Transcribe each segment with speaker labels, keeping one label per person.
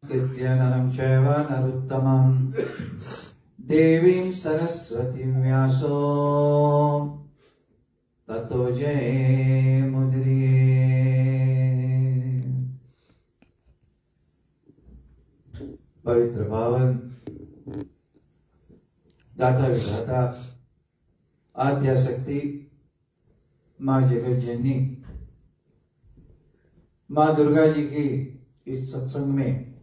Speaker 1: कृत्य नरं चैव नरोत्तमं देवीं सरस्वतीं व्यासो ततो जयमुदीरये। पवित्र पावन दाता विधाता आद्या शक्ति माँ जगत जननी माँ दुर्गा जी की इस सत्संग में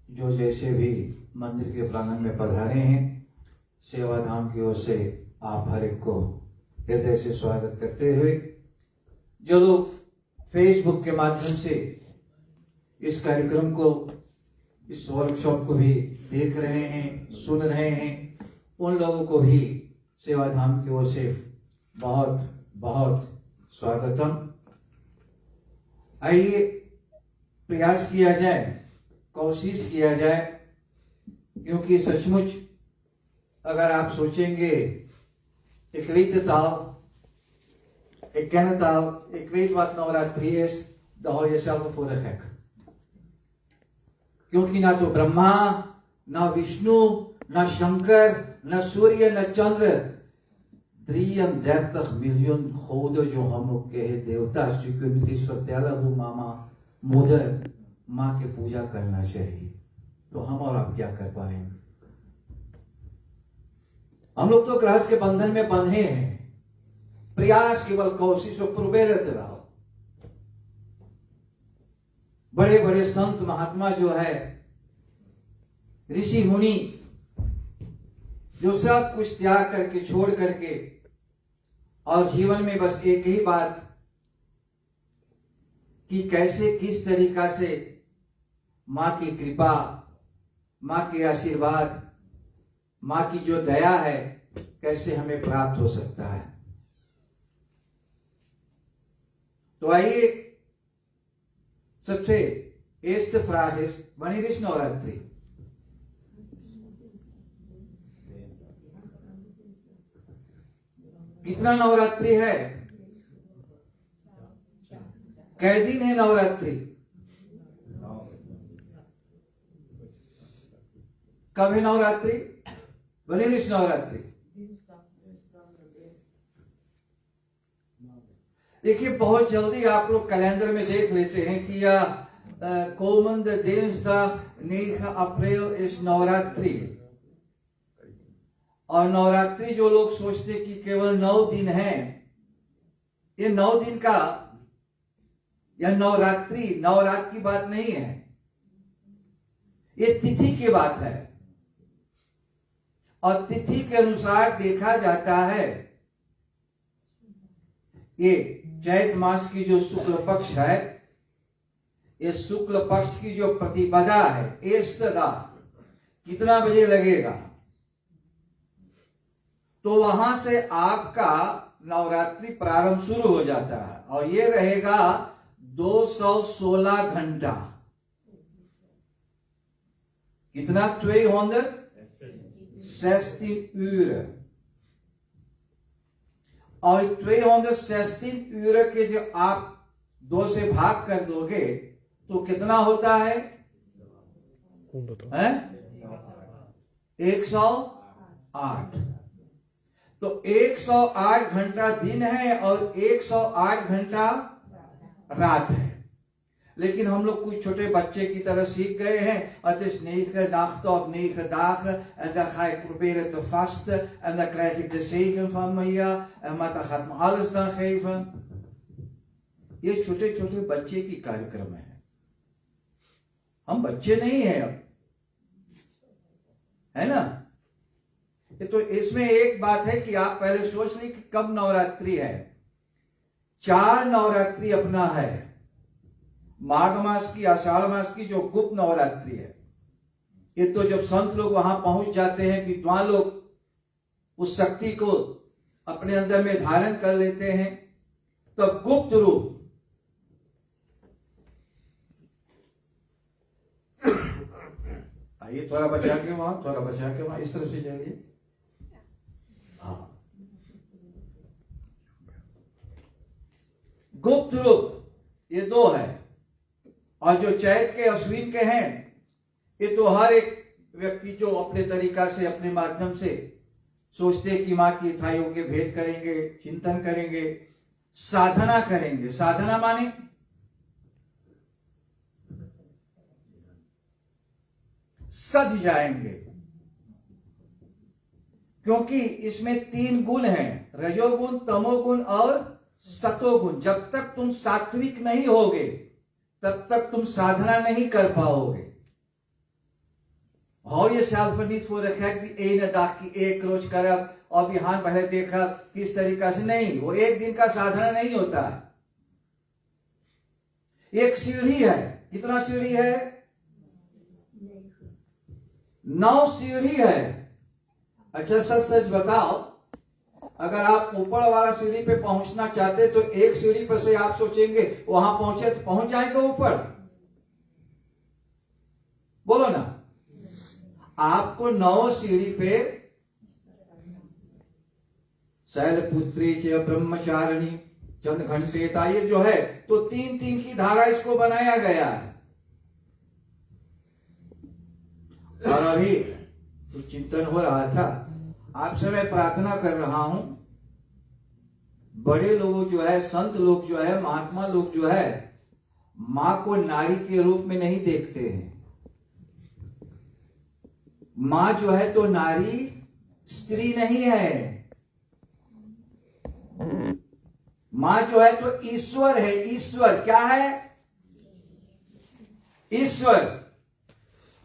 Speaker 1: जो जैसे भी मंदिर के प्रांगण में पधारे हैं, सेवाधाम की ओर से आप हर एक को हृदय से स्वागत करते हुए, जो लोग फेसबुक के माध्यम से इस कार्यक्रम को, इस वर्कशॉप को भी देख रहे हैं, सुन रहे हैं, उन लोगों को भी सेवाधाम की ओर से बहुत बहुत स्वागतम। आइए प्रयास किया जाए, कोशिश किया जाए, क्योंकि सचमुच अगर आप सोचेंगे ik weet het al, ik ken het al, ik weet wat Navratri is, dan hou je jezelf voor de gek. क्योंकि ना तो ब्रह्मा, ना विष्णु, ना शंकर, ना सूर्य, ना चंद्र, 33 miljoen goden जो हम लोग के देवता स्वीकृति स्वत्याला वो मामा मोदर माँ की पूजा करना चाहिए, तो हम और आप क्या कर पाएंगे? हम लोग तो गृहस्थ के बंधन में बंधे हैं। प्रयास केवल कोशिश और प्रोबेरत रहो। बड़े बड़े संत महात्मा जो है, ऋषि मुनि, जो सब कुछ त्याग करके छोड़ करके और जीवन में बस एक ही बात कि कैसे किस तरीका से माँ की कृपा, माँ के आशीर्वाद, माँ की जो दया है कैसे हमें प्राप्त हो सकता है। तो आइए, सबसे eerste vraag is, wanneer is Navratri? कितना नवरात्रि है? कै दिन है नवरात्रि? कब है नवरात्रि? wanneer is Navratri? देखिए, बहुत जल्दी आप लोग कैलेंडर में देख लेते हैं कि komende dinsdag 9 april is Navratri. और नवरात्रि जो लोग सोचते कि केवल 9 दिन है, ये 9 दिन का या नवरात्रि नवरात्र की बात नहीं है, ये तिथि की बात है। और तिथि के अनुसार देखा जाता है, ये चैत मास की जो शुक्ल पक्ष है, ये शुक्ल पक्ष की जो प्रतिपदा है, एष्टदा, कितना बजे लगेगा, तो वहां से आपका नवरात्रि प्रारंभ शुरू हो जाता है और ये रहेगा 216 घंटा। कितना? 216 uur। और 216 uur के जो आप 2 से भाग कर दोगे तो कितना होता है? 108। तो 108 घंटा दिन है और 108 घंटा रात है। लेकिन हम लोग कुछ छोटे बच्चे की तरह सीख गए हैं, het is 9 nachten of 9 dagen en dan ga ik proberen te vasten en dan krijg ik de zegen van Maria en Mata gaat me alles dan geven। ये छोटे छोटे बच्चे की कार्यक्रम है, हम बच्चे नहीं हैं अब, है ना? तो इसमें एक बात है कि आप पहले सोच लें कि कब नवरात्रि है। 4 नवरात्रि अपना है, माघ मास की, आषाढ़ मास की जो गुप्त नवरात्रि है, ये तो जब संत लोग वहां पहुंच जाते हैं, विद्वान लोग उस शक्ति को अपने अंदर में धारण कर लेते हैं, तब गुप्त रूप आइए, थोड़ा बचा के वहां, थोड़ा बचा के वहां, इस तरफ से जाइए। हाँ, गुप्त रूप ये 2 है और जो चैत के अश्विन के हैं, ये तो हर एक व्यक्ति जो अपने तरीका से अपने माध्यम से सोचते हैं कि माँ की इथाइयों के भेद करेंगे, चिंतन करेंगे, साधना करेंगे। साधना माने सज जाएंगे, क्योंकि इसमें 3 गुण हैं, रजोगुण, तमोगुण और सतोगुण। जब तक तुम सात्विक नहीं होगे तब तक तुम साधना नहीं कर पाओगे। और ये शास्त्रनित हो रखा है कि ए न दाख की एक रोज करब और बिहान पहले देखा किस तरीका से, नहीं, वो एक दिन का साधना नहीं होता है। एक सीढ़ी है, कितना सीढ़ी है? 9 सीढ़ी है। अच्छा सच सच बताओ, अगर आप ऊपर वाला सीढ़ी पे पहुंचना चाहते तो एक सीढ़ी पर से आप सोचेंगे वहां पहुंचे तो पहुंच जाएंगे ऊपर? बोलो ना। आपको 9 सीढ़ी पे शैलपुत्री च ब्रह्मचारिणी चंद घंटेता, ये जो है तो 3-3 की धारा इसको बनाया गया है। और अभी तो चिंतन हो रहा था, आपसे मैं प्रार्थना कर रहा हूं, बड़े लोग जो है, संत लोग जो है, महात्मा लोग जो है, मां को नारी के रूप में नहीं देखते हैं। मां जो है तो नारी स्त्री नहीं है, मां जो है तो ईश्वर है। ईश्वर क्या है? ईश्वर।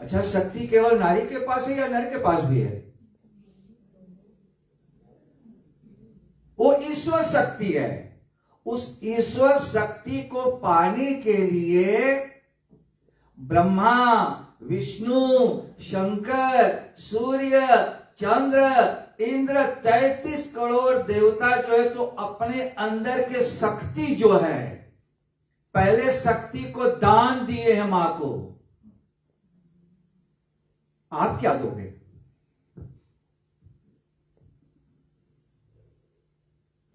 Speaker 1: अच्छा, शक्ति केवल नारी के पास है या नर के पास भी है? वो ईश्वर शक्ति है। उस ईश्वर शक्ति को पाने के लिए ब्रह्मा, विष्णु, शंकर, सूर्य, चंद्र, इंद्र, 33 करोड़ देवता जो है तो अपने अंदर के शक्ति जो है, पहले शक्ति को दान दिए हैं मां को। आप क्या दोगे?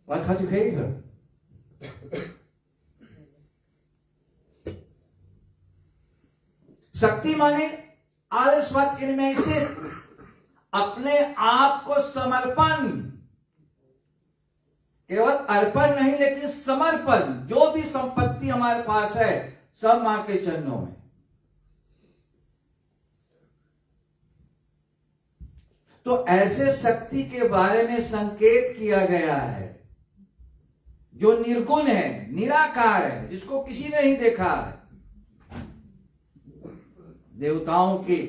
Speaker 1: What had you gave her? शक्ति माने आलस्वत इनमें से अपने आप को समर्पण, केवल अर्पण नहीं लेकिन समर्पण। जो भी संपत्ति हमारे पास है सब मां के चरणों में। तो ऐसे शक्ति के बारे में संकेत किया गया है जो निर्गुण है, निराकार है, जिसको किसी ने नहीं देखा है। देवताओं की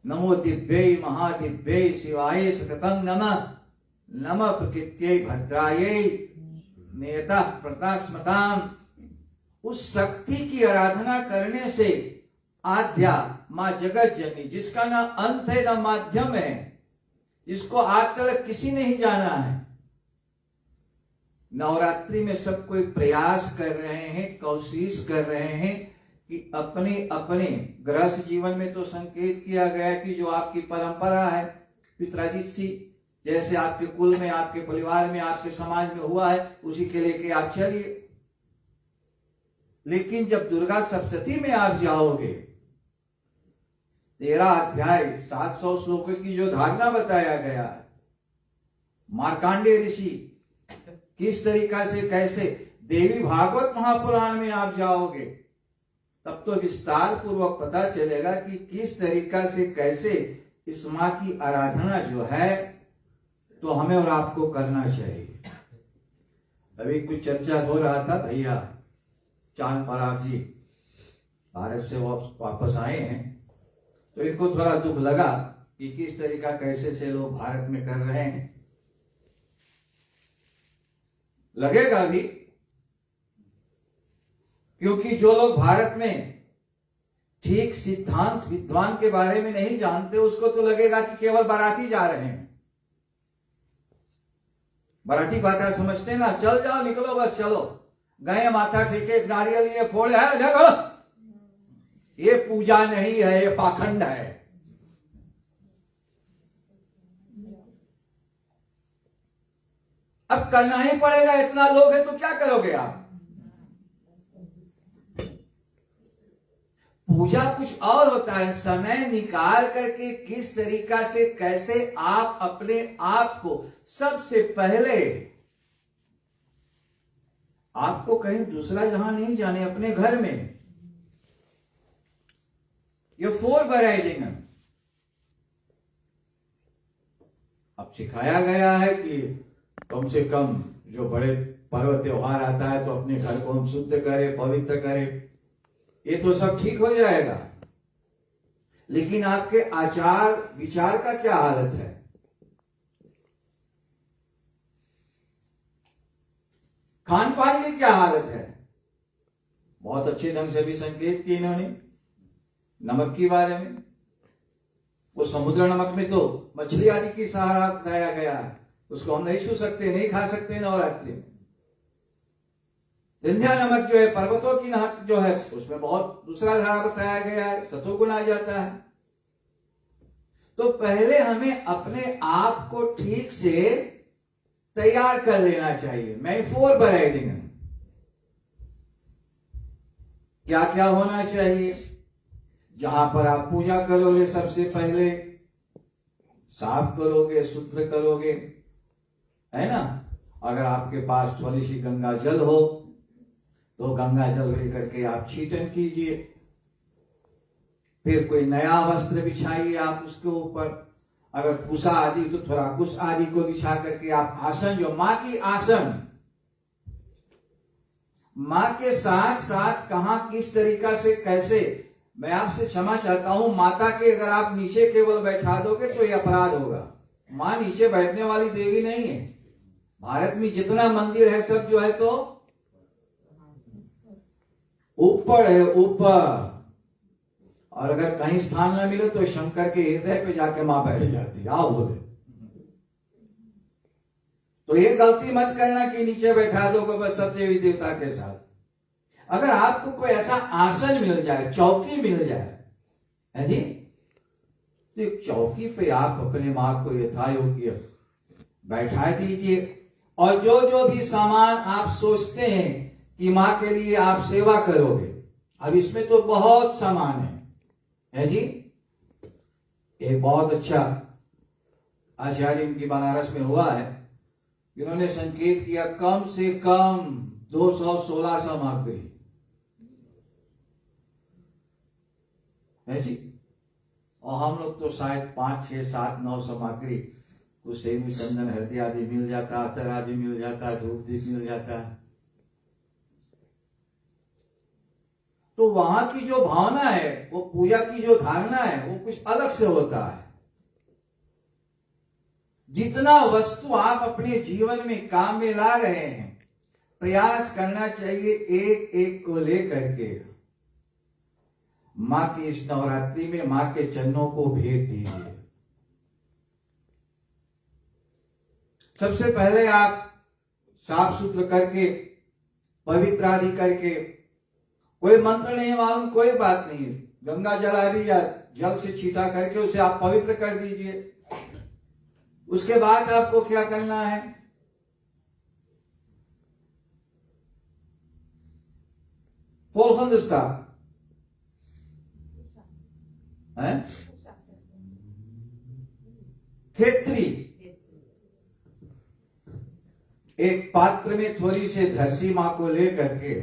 Speaker 1: नमो दिव्यै महादिव्यै शिवाय सततं नमः, नमः प्रकृत्यै भद्रायै नेतः प्रतास्मताम्। उस शक्ति की आराधना करने से आद्या मां जगत जननी, जिसका ना अंत है ना माध्यम है, जिसको आज तक किसी ने ही जाना है, नवरात्रि में सब कोई प्रयास कर रहे हैं, कोशिश कर रहे हैं कि अपने अपने गृहस्थ जीवन में तो संकेत किया गया कि जो आपकी परंपरा है पितराजित सी, जैसे आपके कुल में, आपके परिवार में, आपके समाज में हुआ है, उसी के लेके आप चलिए। लेकिन जब दुर्गा सप्तशती में आप जाओगे, 13 अध्याय 700 श्लोकों की जो धारणा बताया गया है, मार्कांडेय ऋषि किस तरीका से, कैसे, देवी भागवत महापुराण में आप जाओगे तब तो विस्तार पूर्वक पता चलेगा कि किस तरीका से, कैसे इस मां की आराधना जो है तो हमें और आपको करना चाहिए। अभी कुछ चर्चा हो रहा था, भैया चांद पराग जी भारत से वापस आए हैं तो इनको थोड़ा दुख लगा कि किस तरीका कैसे से लोग भारत में कर रहे हैं। लगेगा भी, क्योंकि जो लोग भारत में ठीक सिद्धांत विद्वान के बारे में नहीं जानते, उसको तो लगेगा कि केवल बाराती जा रहे हैं। बाराती बात समझते ना, चल जाओ, निकलो, बस चलो, गए माथा टेके, नारियल ये फोड़े है, देखो ये पूजा नहीं है, ये पाखंड है। अब करना ही पड़ेगा, इतना लोग है तो क्या करोगे आप? पूजा कुछ और होता है, समय निकाल करके किस तरीका से कैसे आप अपने आप को सबसे पहले, आपको कहीं दूसरा जहां नहीं जाने, अपने घर में ये फोरबेरेडिंग अब सिखाया गया है कि कम से कम जो बड़े पर्व त्योहार आता है तो अपने घर को हम शुद्ध करें, पवित्र करें, ये तो सब ठीक हो जाएगा। लेकिन आपके आचार विचार का क्या हालत है? खान पान की क्या हालत है? बहुत अच्छे ढंग से भी संकेत किए इन्होंने नमक के बारे में। वो समुद्र नमक में तो मछली आदि की सहारा बताया गया है, उसको हम नहीं छू सकते, नहीं खा सकते नवरात्रि में। विंध्या नमक जो है, पर्वतों की नाक जो है, उसमें बहुत दूसरा धारा बताया गया है, सतोगुण आ जाता है। तो पहले हमें अपने आप को ठीक से तैयार कर लेना चाहिए। मैं फोरबेरेडिंग क्या क्या होना चाहिए? जहां पर आप पूजा करोगे सबसे पहले साफ करोगे, शुद्ध करोगे, है ना। अगर आपके पास थोड़ी सी गंगा जल हो तो गंगा जल लेकर के आप छीटन कीजिए। फिर कोई नया वस्त्र बिछाइए आप उसके ऊपर। अगर कुशा आदि तो थोड़ा कुश आदि को बिछा करके आप आसन, जो मां की आसन, मां के साथ साथ कहां किस तरीका से कैसे, मैं आपसे क्षमा चाहता हूं, माता के अगर आप नीचे केवल बैठा दोगे तो यह अपराध होगा। मां नीचे बैठने वाली देवी नहीं है। भारत में जितना मंदिर है सब जो है तो ऊपर है, ऊपर। और अगर कहीं स्थान न मिले तो शंकर के हृदय पे जाके मां बैठ जाती, आओ बोले। तो ये गलती मत करना कि नीचे बैठा दो बस सब देवी देवता के साथ। अगर आपको कोई ऐसा आसन मिल जाए, चौकी मिल जाए, है जी, तो एक चौकी पे आप अपने मां को यथायोग्य बैठा दीजिए। और जो जो भी सामान आप सोचते हैं कि मां के लिए आप सेवा करोगे, अब इसमें तो बहुत सामान है जी। एक बहुत अच्छा आचार्य इनकी बनारस में हुआ है, इन्होंने संकेत किया कम से कम 216 सामग्री है जी। और हम लोग तो शायद 5, 6, 7, 9 सामग्री, कुछ सेवी चंदन हल्दी आदि मिल जाता, अतर आदि मिल जाता, धूप दीप मिल जाता है। तो वहां की जो भावना है, वो पूजा की जो धारणा है, वो कुछ अलग से होता है। जितना वस्तु आप अपने जीवन में काम में ला रहे हैं, प्रयास करना चाहिए एक एक को लेकर के मां की इस नवरात्रि में मां के चरणों को भेंट दीजिए। सबसे पहले आप साफ सुथरा करके, पवित्र आदि करके, कोई मंत्र नहीं मालूम कोई बात नहीं, गंगा जल आदि या जल से छीटा करके उसे आप पवित्र कर दीजिए। उसके बाद आपको क्या करना है? volgende stap है खेत्री। एक पात्र में थोड़ी सी धरती मां को लेकर के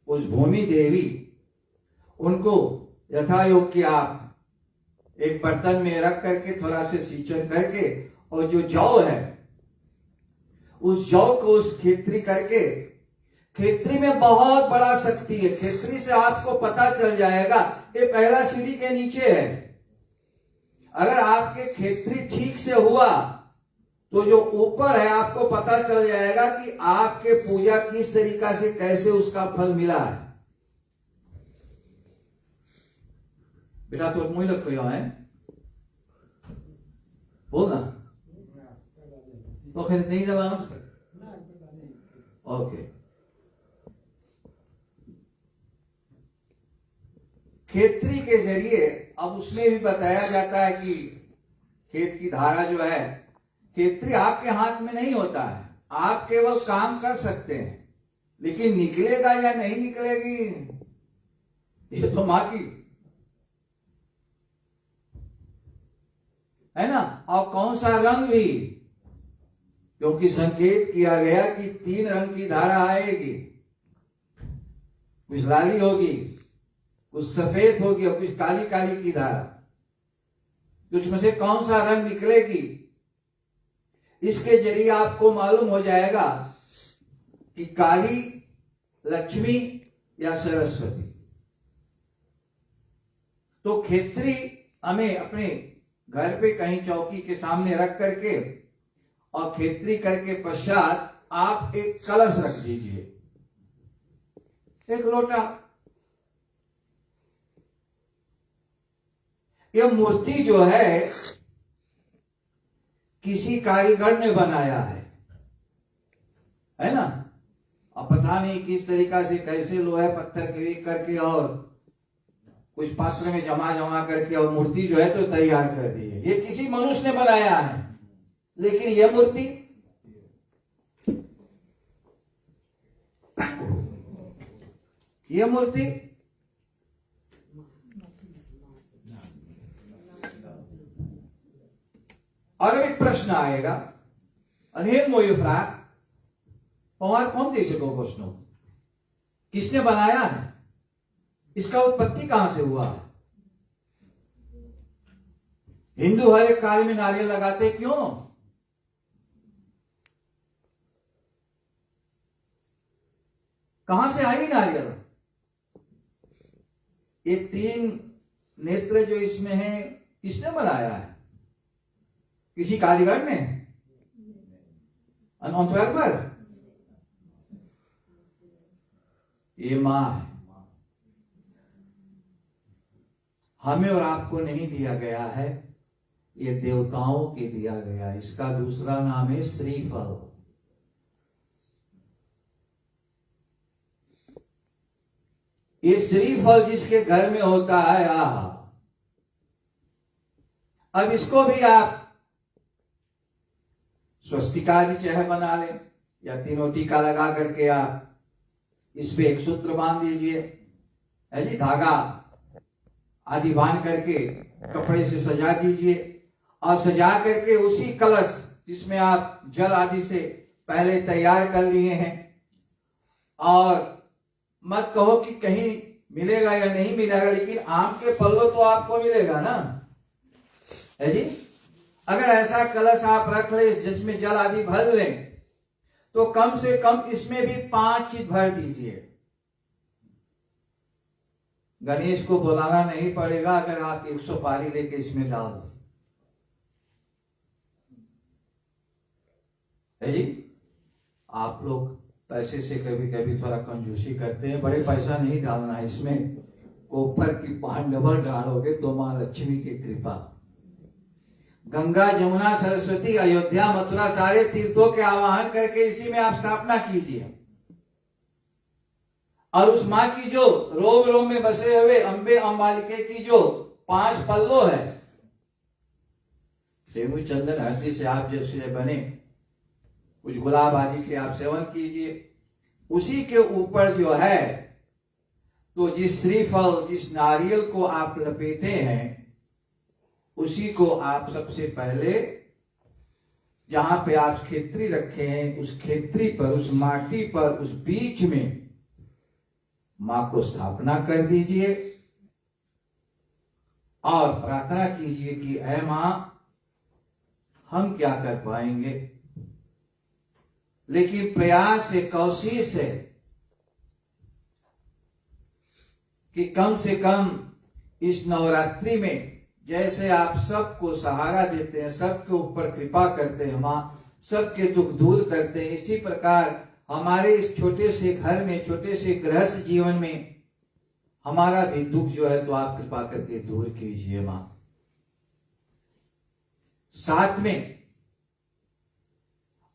Speaker 1: उस भूमि देवी, उनको यथायोग्य आप एक बर्तन में रख करके थोड़ा से सिंचन करके, और जो जौ है उस जौ को उस खेत्री करके, खेत्री में बहुत बड़ा शक्ति है। खेत्री से आपको पता चल जाएगा, ये पहला सीढ़ी के नीचे है। अगर आपके खेत्री ठीक से हुआ तो जो ऊपर है आपको पता चल जाएगा कि आपके पूजा किस तरीका से कैसे उसका फल मिला है। बेटा तो moeilijk voor jou hè? बोलना toch in het Nederlands? Okay. खेत्री के जरिए अब उसमें भी बताया जाता है कि खेत की धारा जो है, खेत्री आपके हाथ में नहीं होता है, आप केवल काम कर सकते हैं, लेकिन निकलेगा या नहीं निकलेगी ये तो मां की है ना, और कौन सा रंग भी, क्योंकि संकेत किया गया कि 3 रंग की धारा आएगी, कुछ लाली होगी, कुछ सफेद होगी और कुछ काली काली की धारा। उसमें से कौन सा रंग निकलेगी, इसके जरिए आपको मालूम हो जाएगा कि काली लक्ष्मी या सरस्वती। तो खेत्री हमें अपने घर पे कहीं चौकी के सामने रख करके और खेत्री करके पश्चात आप एक कलश रख दीजिए, एक लोटा। यह मूर्ति जो है किसी कारीगर ने बनाया है ना। अब पता नहीं किस तरीका से कैसे लोहा पत्थर के करके और कुछ पात्र में जमा करके और मूर्ति जो है तो तैयार कर दी है। ये किसी मनुष्य ने बनाया है, लेकिन यह मूर्ति और अब एक प्रश्न आएगा, en heel mooie vraag, van waar komt deze kokosnoot? किसने बनाया है? इसका उत्पत्ति कहां से हुआ है? हिंदू हर एक कार्य में नारियल लगाते क्यों? कहां से आई नारियल? ये 3 नेत्र जो इसमें है किसने बनाया है? किसी कारीगर ने? पर ये मां है। हमें और आपको नहीं दिया गया है, ये देवताओं के दिया गया। इसका दूसरा नाम है श्रीफल। ये श्रीफल जिसके घर में होता है, अब इसको भी आप स्वस्तिकारी चाहे बना लें या 3 टीका लगा करके आप इस पे एक सूत्र बांध दीजिए, है जी, धागा आदि बांध करके कपड़े से सजा दीजिए और सजा करके उसी कलश जिसमें आप जल आदि से पहले तैयार कर लिए हैं, और मत कहो कि कहीं मिलेगा या नहीं मिलेगा, लेकिन आम के पल्लो तो आपको मिलेगा ना, है जी। अगर ऐसा कलश आप रख ले जिसमें जल आदि भर लें, तो कम से कम इसमें भी 5 चीज भर दीजिए। गणेश को बुलाना नहीं पड़ेगा अगर आप 100 पारी लेके इसमें डाल दो, है जी। आप लोग पैसे से कभी कभी थोड़ा कंजूसी करते हैं, बड़े पैसा नहीं डालना है इसमें, ऊपर की पांडवर डालोगे तो मां लक्ष्मी की कृपा। गंगा जमुना सरस्वती अयोध्या मथुरा सारे तीर्थों के आवाहन करके इसी में आप स्थापना कीजिए, और उस मां की जो रोम रोम में बसे हुए अंबे अंबालिके की जो 5 पल्लो है, सेवु चंदन हल्दी से आप जैसे बने कुछ गुलाब आदि के आप सेवन कीजिए। उसी के ऊपर जो है तो जिस श्रीफल जिस नारियल को आप लपेटे हैं, उसी को आप सबसे पहले जहां पे आप खेत्री रखे हैं, उस खेत्री पर, उस माटी पर, उस बीच में मां को स्थापना कर दीजिए और प्रार्थना कीजिए कि ऐ मां, हम क्या कर पाएंगे, लेकिन प्रयास से, कोशिश है कि कम से कम इस नवरात्रि में जैसे आप सबको सहारा देते हैं, सबके ऊपर कृपा करते हैं मां, सबके दुख दूर करते हैं, इसी प्रकार हमारे इस छोटे से घर में, छोटे से गृहस्थ जीवन में हमारा भी दुख जो है तो आप कृपा करके दूर कीजिए मां। साथ में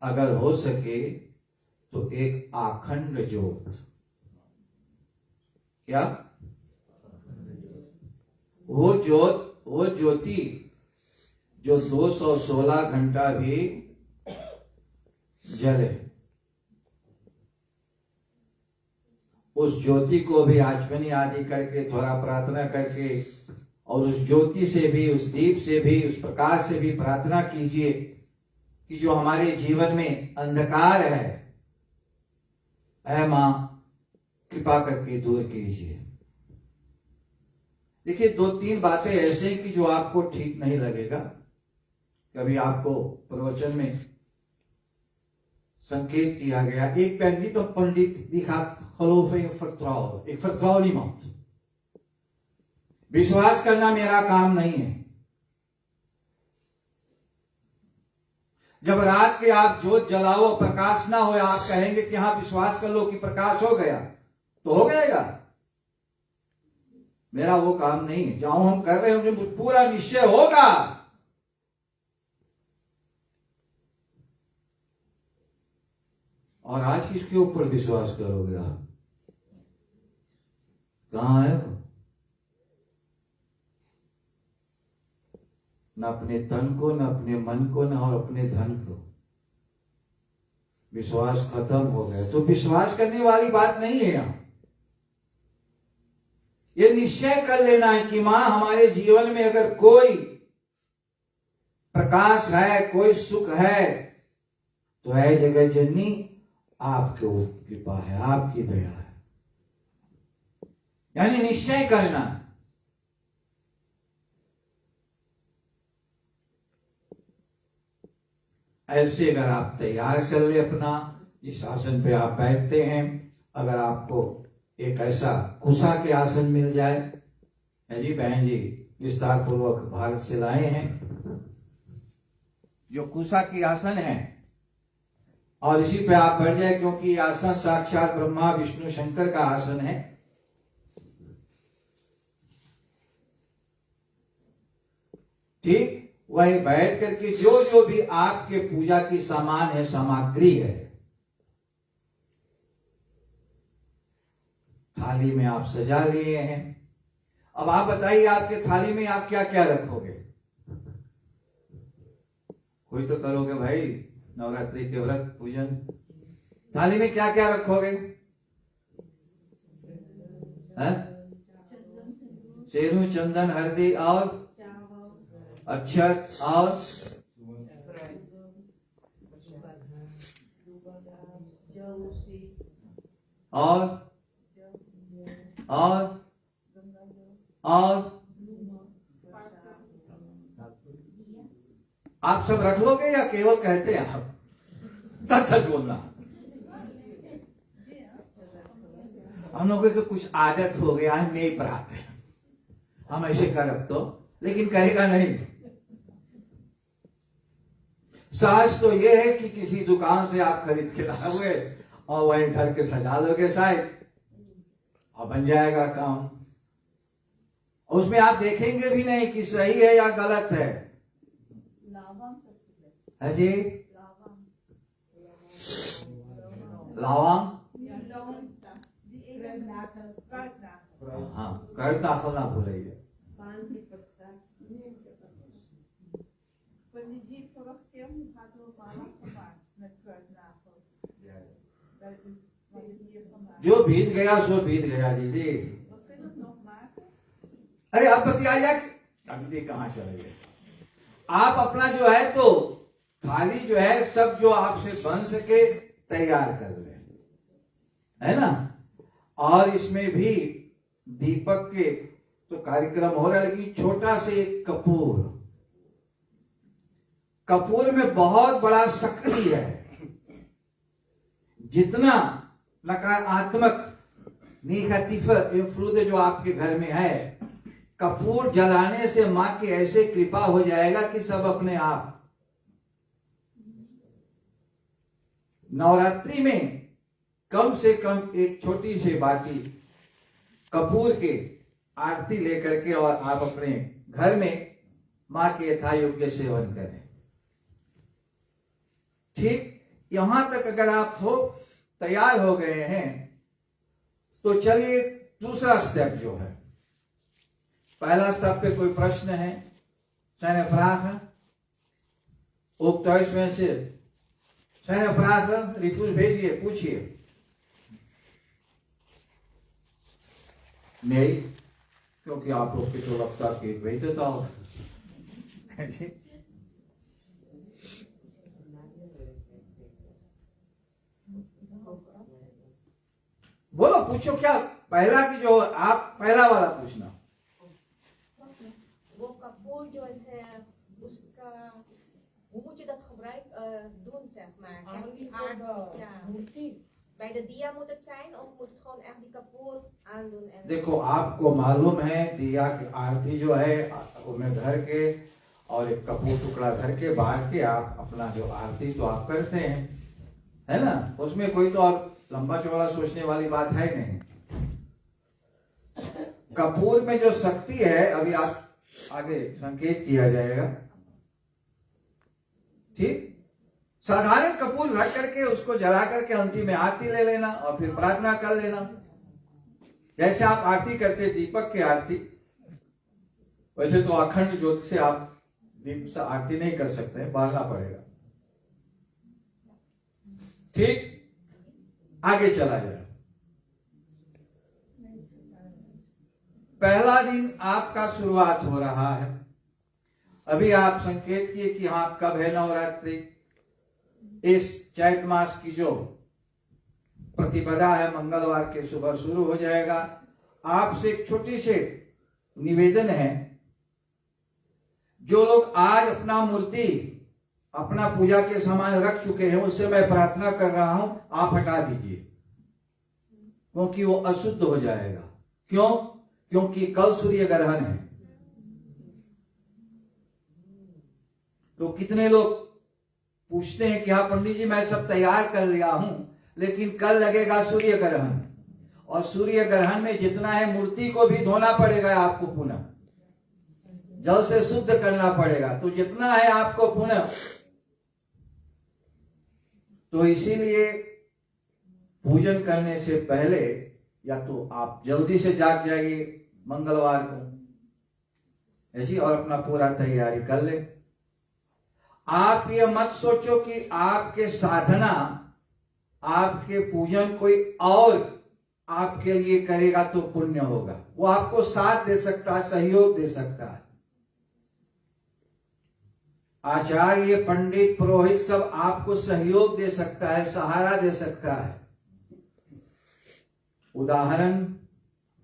Speaker 1: अगर हो सके तो एक आखंड ज्योत, क्या वो ज्योति जो 216 घंटा भी जले, उस ज्योति को भी आचमनी आदि करके थोड़ा प्रार्थना करके और उस ज्योति से भी, उस दीप से भी, उस प्रकाश से भी प्रार्थना कीजिए कि जो हमारे जीवन में अंधकार है, ऐ मां कृपा करके दूर कीजिए। देखिए, 2-3 बातें ऐसे कि जो आपको ठीक नहीं लगेगा। कभी आपको प्रवचन में संकेत किया गया, ik ben niet een Pandit die gaat geloven in vertrouwen. Ik vertrouw niemand. विश्वास करना मेरा काम नहीं है। जब रात के आप जोत जलाओ, प्रकाश ना हो, आप कहेंगे कि हाँ विश्वास कर लो कि प्रकाश हो गया, तो हो गएगा। मेरा वो काम नहीं है। जहां हम कर रहे हैं मुझे पूरा निश्चय होगा। और आज किसके ऊपर विश्वास करोगे आप? कहां है वो? न अपने तन को, न अपने मन को, न और अपने धन को। विश्वास खत्म हो गया। तो विश्वास करने वाली बात नहीं है यहां। ये निश्चय कर लेना है कि मां हमारे जीवन में अगर कोई प्रकाश है, कोई सुख है, तो है जगत जननी आपके कृपा है, आपकी दया है। यानी निश्चय करना है। ऐसे अगर आप तैयार कर ले अपना, जिस आसन पे आप बैठते हैं, अगर आपको एक ऐसा कुशा के आसन मिल जाए, जी बहन जी विस्तार पूर्वक भारत से लाए हैं जो कुशा की आसन है, और इसी पे आप बैठ जाए, क्योंकि ये आसन साक्षात ब्रह्मा विष्णु शंकर का आसन है। ठीक, वही बैठ करके जो जो भी आपके पूजा की सामान है, सामग्री है, थाली में आप सजा लिए हैं। अब आप बताइए आपके थाली में आप क्या क्या रखोगे? कोई तो करोगे भाई नवरात्रि के व्रत पूजन, थाली में क्या क्या रखोगे? सेरू, चंदन, हल्दी और अक्षत और आप सब रख लोगे या केवल कहते हैं आप? सच सच बोलना। हम लोगों की कुछ आदत हो गया है, नहीं पढ़ाते हम ऐसे कर, अब तो लेकिन करेगा नहीं। साज तो ये है कि किसी दुकान से आप खरीद के लाए हुए और वहीं घर के सजा लोगे शायद, और बन जाएगा काम। उसमें आप देखेंगे भी नहीं कि सही है या गलत है। है जी, लावांग, हाँ कर दाखिल ना भूलिए। जो बीत गया सो बीत गया जी। अरे आप बतिया अभी कहाँ चले गए आप? अपना जो है तो थाली जो है सब जो आपसे बन सके तैयार कर ले, है ना। और इसमें भी दीपक के तो कार्यक्रम हो रहा है, लेकिन छोटा से एक कपूर, कपूर में बहुत बड़ा शक्ति है। जितना नकारात्मक निगेटिव इन्फ्लुएंस जो आपके घर में है, कपूर जलाने से मां की ऐसे कृपा हो जाएगा कि सब अपने आप। नवरात्रि में कम से कम एक छोटी सी बाटी कपूर के आरती लेकर के और आप अपने घर में मां के यथा योग्य सेवन करें। ठीक, यहां तक अगर आप हो तैयार हो गए हैं तो चलिए दूसरा स्टेप जो है, पहला स्टेप पे कोई प्रश्न है? Zijn er vragen? Ook thuis mensen. Zijn er vragen? रिफ्यूज भेजिए, पूछिए। नहीं, क्योंकि आप लोग के तो लगता केक भेज देता हो। बोलो, पूछो क्या पहला की जो आप पहला वाला पूछना।
Speaker 2: वो कपूर जो है उसका hoe moet je dat doen, zeg maar? Bij de dia moet het zijn of moet het gewoon echt die kapoor aandoen?
Speaker 1: देखो, आपको मालूम है दिया की आरती जो है उनमें धर के और एक कपूर टुकड़ा धर के बाहर के आप अपना जो आरती तो आप करते हैं, है ना? उसमें कोई तो और लंबा चौड़ा सोचने वाली बात है नहीं। कपूर में जो शक्ति है अभी आप आगे संकेत किया जाएगा, ठीक? साधारण कपूर रख करके उसको जला करके अंतिम में आरती ले लेना और फिर प्रार्थना कर लेना। जैसे आप आरती करते दीपक की आरती, वैसे तो अखंड ज्योति से आप दीप से आरती नहीं कर सकते हैं, बालना पड़ेगा, ठीक? आगे चला जाए। पहला दिन आपका शुरुआत हो रहा है। अभी आप संकेत किए कि हाँ कब है नवरात्रि। इस चैत मास की जो प्रतिपदा है मंगलवार के सुबह शुरू हो जाएगा। आपसे एक छोटी सी निवेदन है, जो लोग आज अपना मूर्ति अपना पूजा के सामान रख चुके हैं उससे मैं प्रार्थना कर रहा हूं आप हटा दीजिए, क्योंकि वो अशुद्ध हो जाएगा। क्यों? क्योंकि कल सूर्य ग्रहण है। तो कितने लोग पूछते हैं कि हाँ पंडित जी मैं सब तैयार कर लिया हूं, लेकिन कल लगेगा सूर्य ग्रहण, और सूर्य ग्रहण में जितना है मूर्ति को भी धोना पड़ेगा आपको, पुनः जल से शुद्ध करना पड़ेगा, तो जितना है आपको पुनः। तो इसीलिए पूजन करने से पहले या तो आप जल्दी से जाग जाइए मंगलवार को ऐसी और अपना पूरा तैयारी कर ले। आप ये मत सोचो कि आपके साधना आपके पूजन कोई और आपके लिए करेगा तो पुण्य होगा। वो आपको साथ दे सकता है, सहयोग दे सकता है। आचार्य पंडित पुरोहित सब आपको सहयोग दे सकता है, सहारा दे सकता है। उदाहरण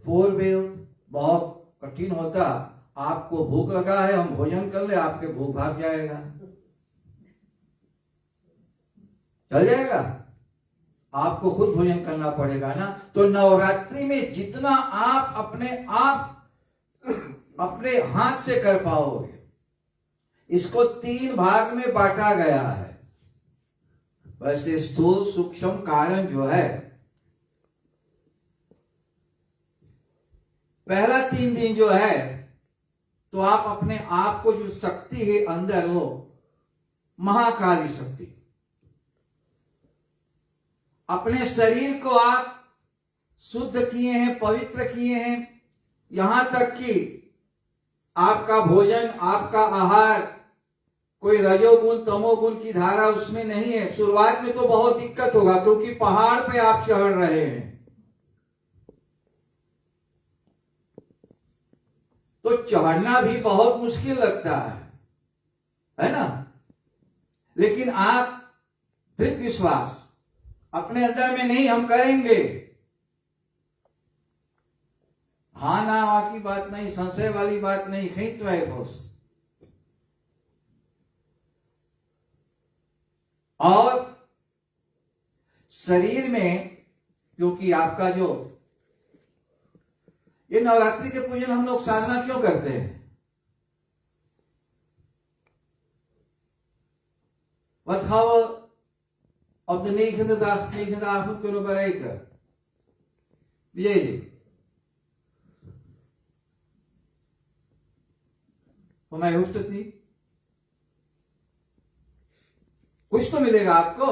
Speaker 1: 4 वेद बहुत कठिन होता, आपको भूख लगा है हम भोजन कर ले, आपके भूख भाग जाएगा, चल जाएगा, आपको खुद भोजन करना पड़ेगा ना। तो नवरात्रि में जितना आप अपने हाथ से कर पाओगे, इसको 3 भाग में बांटा गया है। वैसे स्थूल सूक्ष्म कारण जो है, पहला 3 दिन जो है तो आप अपने आप को जो शक्ति है अंदर, वो महाकाली शक्ति, अपने शरीर को आप शुद्ध किए हैं, पवित्र किए हैं, यहां तक कि आपका भोजन आपका आहार कोई रजोगुण तमोगुण की धारा उसमें नहीं है। शुरुआत में तो बहुत दिक्कत होगा क्योंकि पहाड़ पे आप चढ़ रहे हैं, तो चढ़ना भी बहुत मुश्किल लगता है ना। लेकिन आप दृढ़ विश्वास अपने अंदर में नहीं, हम करेंगे, हाँ ना वहां की बात नहीं, संशय वाली बात नहीं, कहीं तो है बॉस। और शरीर में, क्योंकि आपका जो ये नवरात्रि के पूजन हम लोग साधना क्यों करते हैं? Wat gaan we op de 9e avond kunnen bereiken? Wie weet het? Voor mij hoeft het niet. कुछ तो मिलेगा आपको।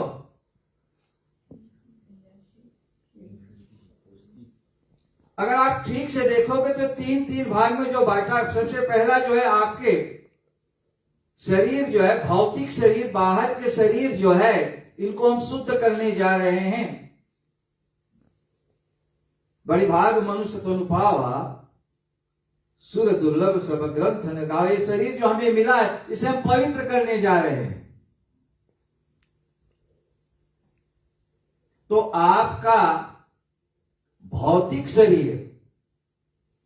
Speaker 1: अगर आप ठीक से देखोगे तो 3 भाग में जो बांटा, सबसे पहला जो है आपके शरीर जो है, भौतिक शरीर, बाहर के शरीर जो है, इनको हम शुद्ध करने जा रहे हैं। बड़ी भाग मनुष्य तो अनुभावा सुर दुर्लभ सर्व ग्रंथ न गावे। ये शरीर जो हमें मिला है इसे हम पवित्र करने जा रहे हैं। तो आपका भौतिक शरीर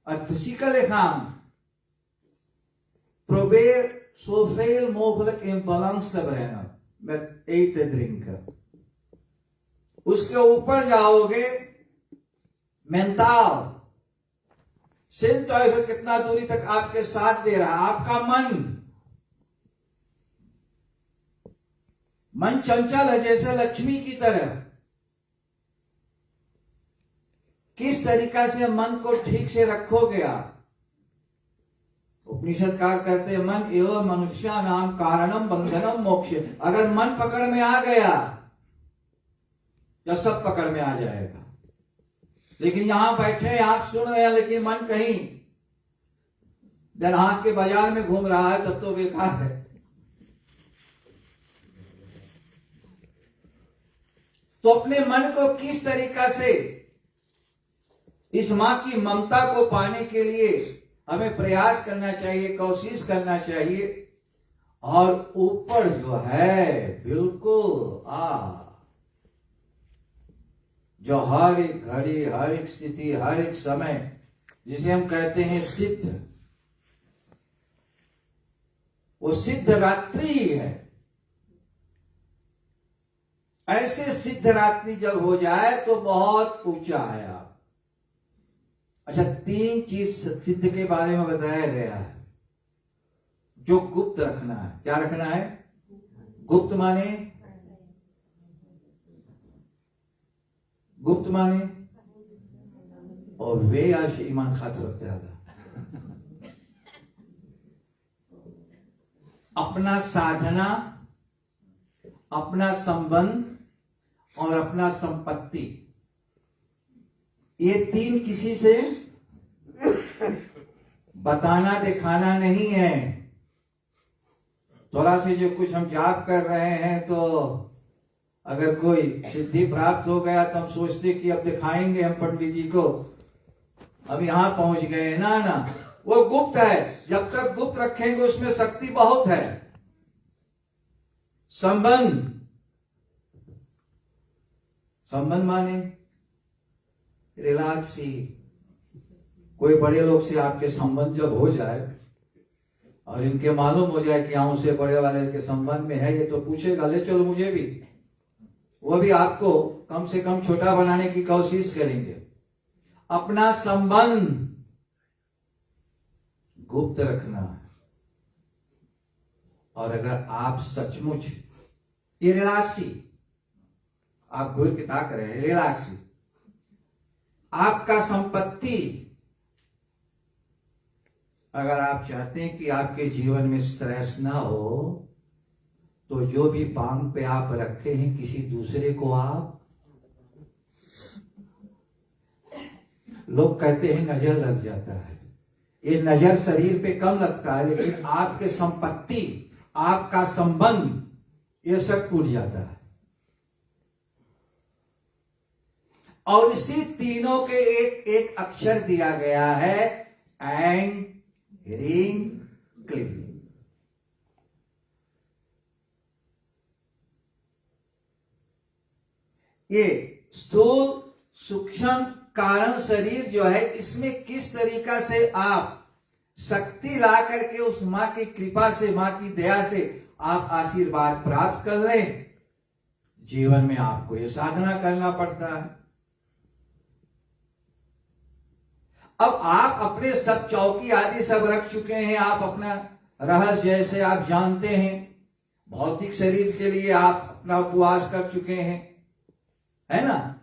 Speaker 1: फिजिकल काम probeer zoveel mogelijk in balans te brengen met eten drinken। उसके ऊपर जाओगे मेंटाल सिंतोय कितना दूरी तक आपके साथ दे रहा है। आपका मन चंचल है जैसे लक्ष्मी की तरह। किस तरीका से मन को ठीक से रखोगे आप। उपनिषदकार कहते हैं मन एवं मनुष्य नाम कारणम बंधनम मोक्ष। अगर मन पकड़ में आ गया या सब पकड़ में आ जाएगा। लेकिन यहां बैठे आप सुन रहे हैं लेकिन मन कहीं दरहाट के बाजार में घूम रहा है तब तो बेकार है। तो अपने मन को किस तरीका से इस मां की ममता को पाने के लिए हमें प्रयास करना चाहिए, कोशिश करना चाहिए। और ऊपर जो है बिल्कुल जो हर एक घड़ी, हर एक स्थिति, हर एक समय जिसे हम कहते हैं सिद्ध, वो सिद्ध रात्रि है। ऐसे सिद्ध रात्रि जब हो जाए तो बहुत ऊंचा है आप। अच्छा, 3 चीज सिद्ध के बारे में बताया गया है जो गुप्त रखना है। क्या रखना है? गुप्त माने और वे आज ईमान खातर रखते हैं। अपना साधना, अपना संबंध और अपना संपत्ति, ये 3 किसी से बताना दिखाना नहीं है। थोड़ा से जो कुछ हम जाप कर रहे हैं तो अगर कोई सिद्धि प्राप्त हो गया तो हम सोचते कि अब दिखाएंगे हम पंडित जी को, अब यहां पहुंच गए। ना ना, वो गुप्त है। जब तक गुप्त रखेंगे उसमें शक्ति बहुत है। संबंध माने रिलैक्सी। कोई बड़े लोग से आपके संबंध जब हो जाए और इनके मालूम हो जाए कि हाँ उससे बड़े वाले के संबंध में है, ये तो पूछेगा ले चलो मुझे भी। वो भी आपको कम से कम छोटा बनाने की कोशिश करेंगे। अपना संबंध गुप्त रखना है। और अगर आप सचमुच ये रिलासी, आप घूर के ताक रहे हैं, रिलासी आपका संपत्ति, अगर आप चाहते हैं कि आपके जीवन में स्ट्रेस ना हो तो जो भी बांग पे आप रखे हैं किसी दूसरे को आप, लोग कहते हैं नजर लग जाता है। ये नजर शरीर पे कम लगता है लेकिन आपके संपत्ति, आपका संबंध, ये सब टूट जाता है। और इसी तीनों के एक एक अक्षर दिया गया है, एंग ह्रीं क्लीं। ये स्थूल सूक्ष्म कारण शरीर जो है, इसमें किस तरीका से आप शक्ति ला करके उस मां की कृपा से, मां की दया से आप आशीर्वाद प्राप्त कर लें। जीवन में आपको ये साधना करना पड़ता है। अब आप अपने सब चौकी आदि सब रख चुके हैं, आप अपना रहस्य जैसे आप जानते हैं। भौतिक शरीर के लिए आप अपना उपवास कर चुके हैं, है ना।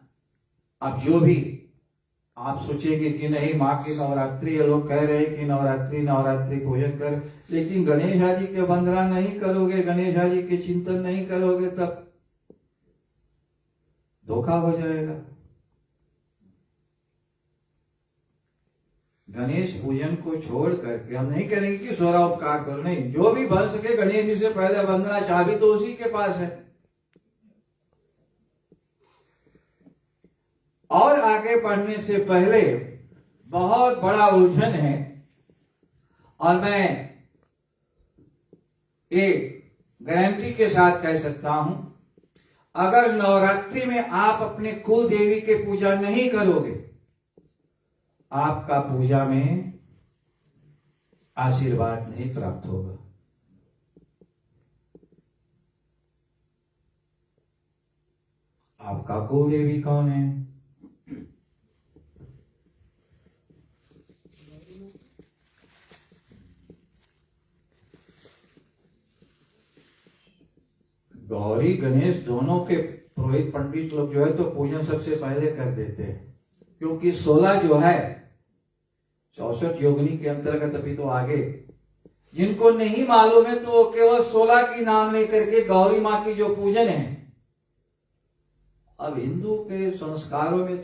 Speaker 1: अब जो भी आप सोचेंगे कि नहीं माँ की नवरात्रि, ये लोग कह रहे हैं कि नवरात्रि पूजन कर, लेकिन गणेश जी के वंदना नहीं करोगे, गणेश जी के चिंतन नहीं करोगे, तब धोखा हो जाएगा। गणेश पूजन को छोड़ करके हम नहीं करेंगे कि सोरा उपकार करो, नहीं, जो भी बन सके गणेश जी से पहले वंदना, चाबी तो उसी के पास है। और आगे बढ़ने से पहले बहुत बड़ा उलझन है और मैं ये गारंटी के साथ कह सकता हूं, अगर नवरात्रि में आप अपने कुल देवी के पूजा नहीं करोगे, आपका पूजा में आशीर्वाद नहीं प्राप्त होगा। आपका कुल देवी कौन है? गौरी गणेश दोनों के पुरोहित पंडित लोग जो है तो पूजन सबसे पहले कर देते हैं, क्योंकि 16 जो है 64 योगिनी के अंतर्गत अभी तो आगे, जिनको नहीं मालूम है तो वो केवल 16 की नाम लेकर के गौरी माँ की जो पूजन है, अब हिंदू के संस्कारों में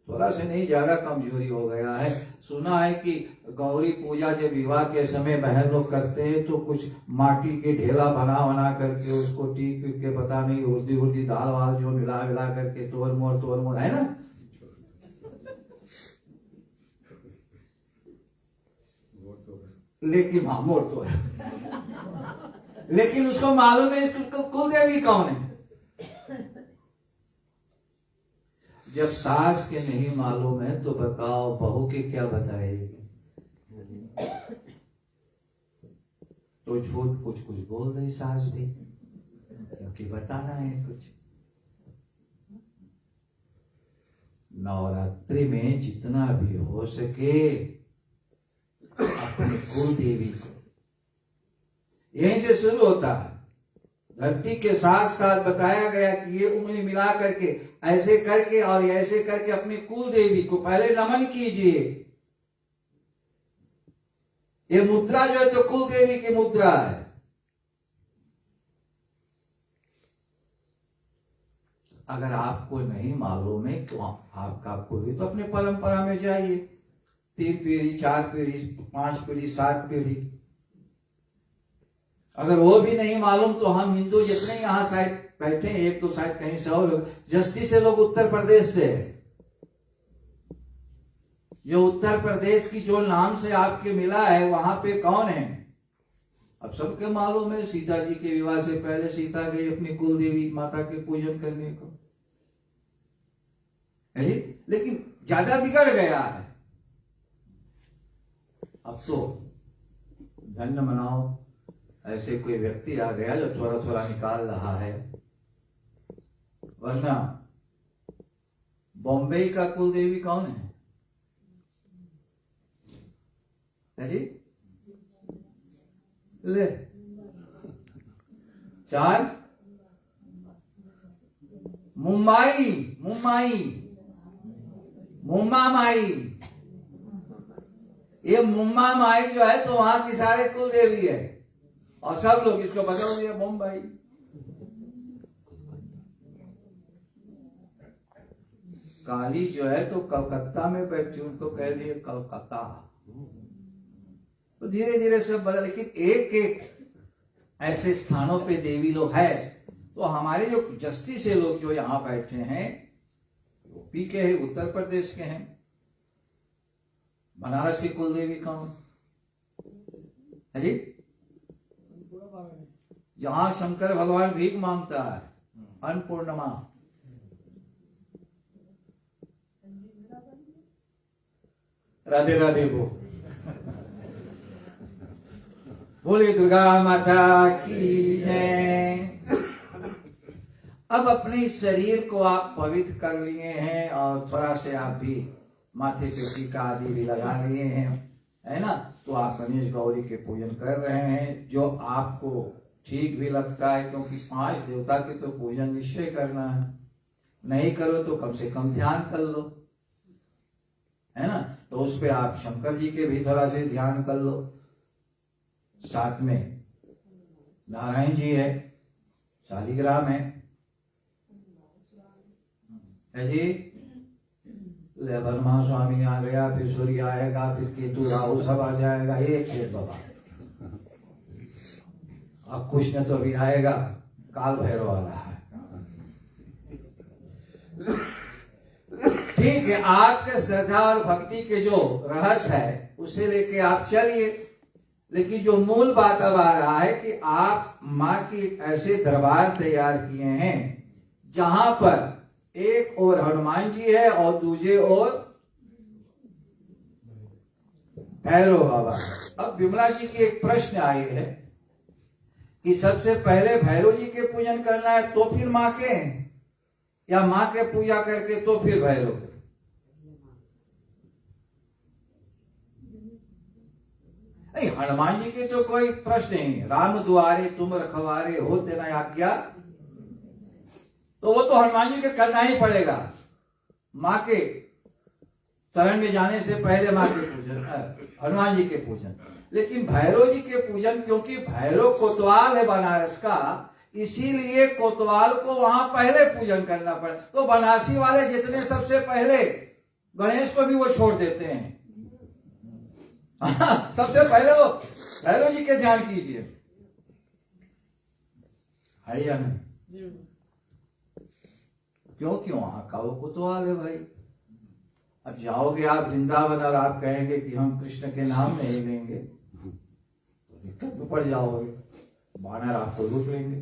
Speaker 1: थोड़ा से नहीं ज्यादा कमजोरी हो गया है। सुना है कि गौरी पूजा जब विवाह के समय बहन लोग करते हैं तो कुछ माटी के ढेला बना करके उसको टीक के पता नहीं उर्दी दाल वाल जो मिला करके तोड़ मोड़ है ना, लेकिन मोड़ तो है, लेकिन उसको मालूम है इसको कुल देवी कौन है। जब सास के नहीं मालूम है तो बताओ बहू के क्या बताएगी। तो झूठ कुछ बोल रही सास भी, क्योंकि बताना है कुछ। नवरात्रि में जितना भी हो सके अपने कुल देवी को, यहीं से शुरू होता है। धरती के साथ साथ बताया गया कि ये उंगली मिला करके ऐसे करके और ऐसे करके अपनी कुल देवी को पहले नमन कीजिए। ये मुद्रा जो है तो कुल देवी की मुद्रा है। अगर आपको नहीं मालूम है क्यों आपका कुल, तो अपने परंपरा में जाइए, 3 पीढ़ी 4 पीढ़ी 5 पीढ़ी 7 पीढ़ी, अगर वो भी नहीं मालूम तो हम हिंदू जितने यहाँ शायद बैठे हैं, एक तो शायद कहीं से और जस्ती से लोग उत्तर प्रदेश से, जो उत्तर प्रदेश की जो नाम से आपके मिला है वहां पे कौन है? अब सबके मालूम है, सीता जी के विवाह से पहले सीता गई अपनी कुल देवी माता के पूजन करने को, है जी? लेकिन ज्यादा बिगड़ गया है। अब तो धन्य मनाओ, ऐसे कोई व्यक्ति आ गया जो थोड़ा निकाल रहा है, वरना बॉम्बे का कुल देवी कौन है जी? ले 4 मुम्बा माई, ये मुम्बा माई जो है तो वहां की सारे कुल देवी है और सब लोग इसको बदल दिया मुंबई। काली जो है तो कलकत्ता में बैठी, उनको कह दिए कलकत्ता। तो धीरे धीरे सब बदल, लेकिन एक एक ऐसे स्थानों पे देवी लोग है। तो हमारे जो जस्ती से लोग जो यहाँ बैठे हैं, यूपी के हैं, उत्तर प्रदेश के हैं। बनारस की कुल देवी कौन है जी? जहां शंकर भगवान भीख मांगता है, अन्नपूर्णमा। राधे राधे बोले दुर्गा माता की जय। अब अपने शरीर को आप पवित्र कर लिए हैं और थोड़ा से आप भी माथे पे टीका आदि भी लगा लिए हैं, है ना? तो आप गणेश गौरी के पूजन कर रहे हैं, जो आपको ठीक भी लगता है, क्योंकि 5 देवता के तो पूजन निश्चय करना है। नहीं करो तो कम से कम ध्यान कर लो, है ना? तो उस पे आप शंकर जी के भी थोड़ा से ध्यान कर लो। साथ में नारायण जी है, शालिग्राम है जी। ब्रह्मा स्वामी आ गया, फिर सूर्य आएगा, फिर केतु राहु सब आ जाएगा, एक से बाबा। अब कृष्ण तो भी आएगा, काल भैरव आ रहा है। ठीक है, आपके श्रद्धा और भक्ति के जो रहस्य है उसे लेके आप चलिए, लेकिन जो मूल बात अब आ रहा है कि आप माँ की ऐसे दरबार तैयार किए हैं जहां पर एक और हनुमान जी है और दूसरे और भैरव बाबा। अब विमला जी की एक प्रश्न आई है कि सबसे पहले भैरव जी के पूजन करना है तो फिर माँ के, या माँ के पूजा करके तो फिर भैरव के? नहीं, हनुमान जी के तो कोई प्रश्न नहीं है। राम द्वारे तुम रखवारे हो तेना आज्ञा, तो वो तो हनुमान जी के करना ही पड़ेगा। माँ के शरण में जाने से पहले माँ के पूजन, हनुमान जी के पूजन। लेकिन भैरव जी के पूजन, क्योंकि भैरव कोतवाल है बनारस का, इसीलिए कोतवाल को वहां पहले पूजन करना पड़े। तो बनारसी वाले जितने सबसे पहले गणेश को भी वो छोड़ देते हैं। सबसे पहले वो भैरव जी के ध्यान कीजिए, है या नहीं? क्योंकि वहां का वो कोतवाल है भाई। अब जाओगे आप वृंदावन और आप कहेंगे कि हम कृष्ण के नाम नहीं लेंगे तो दिक्कत में पड़ जाओगे, वानर आपको लूट लेंगे।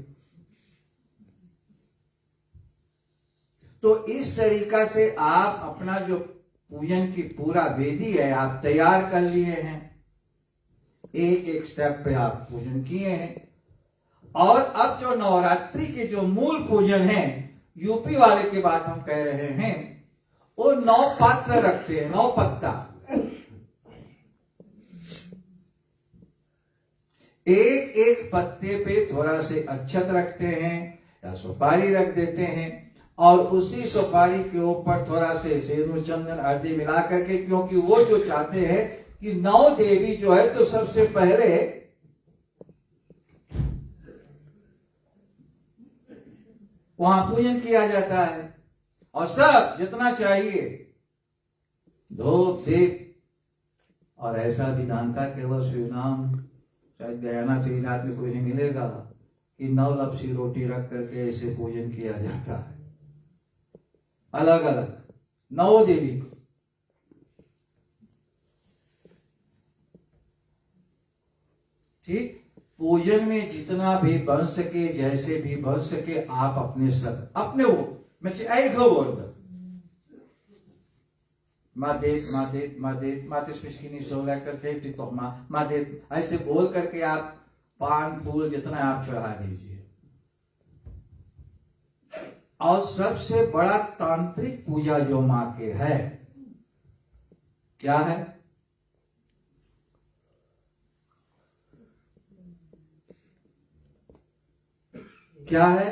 Speaker 1: तो इस तरीका से आप अपना जो पूजन की पूरा वेदी है आप तैयार कर लिए हैं, एक एक स्टेप पे आप पूजन किए हैं। और अब जो नवरात्रि के जो मूल पूजन है, यूपी वाले की बात हम कह रहे हैं, वो 9 पात्र रखते हैं, 9 पत्ता। एक एक पत्ते पे थोड़ा से अक्षत रखते हैं या सुपारी रख देते हैं, और उसी सुपारी के ऊपर थोड़ा से सिंदूर चंदन हल्दी मिला करके, क्योंकि वो जो चाहते हैं कि 9 देवी जो है तो सबसे पहले वहां पूजन किया जाता है। और सब जितना चाहिए धूप दीप, और ऐसा विधान था केवल शिवनाम, शायद गयाना त्रिनाथ में कोई नहीं मिलेगा कि 9 लपसी रोटी रख करके ऐसे पूजन किया जाता है, अलग अलग 9 देवी को। ठीक, पूजन में जितना भी बन सके, जैसे भी बन सके, आप अपने सब अपने वो मैं एक हो बोल दो ऐसे बोल करके आप पान फूल जितना आप चढ़ा दीजिए। और सबसे बड़ा तांत्रिक पूजा जो मां के है, क्या है? क्या है?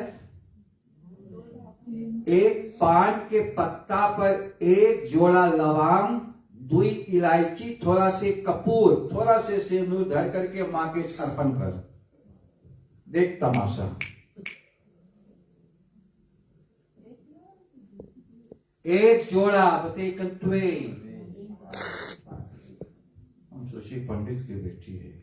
Speaker 1: एक पान के पत्ता पर एक जोड़ा लौंग, 2 इलायची, थोड़ा से कपूर, थोड़ा से सिंदूर धर करके मां के अर्पण कर। देख तमाशा, एक जोड़ा बते कंतुए। हम सुशी पंडित की बेटी है।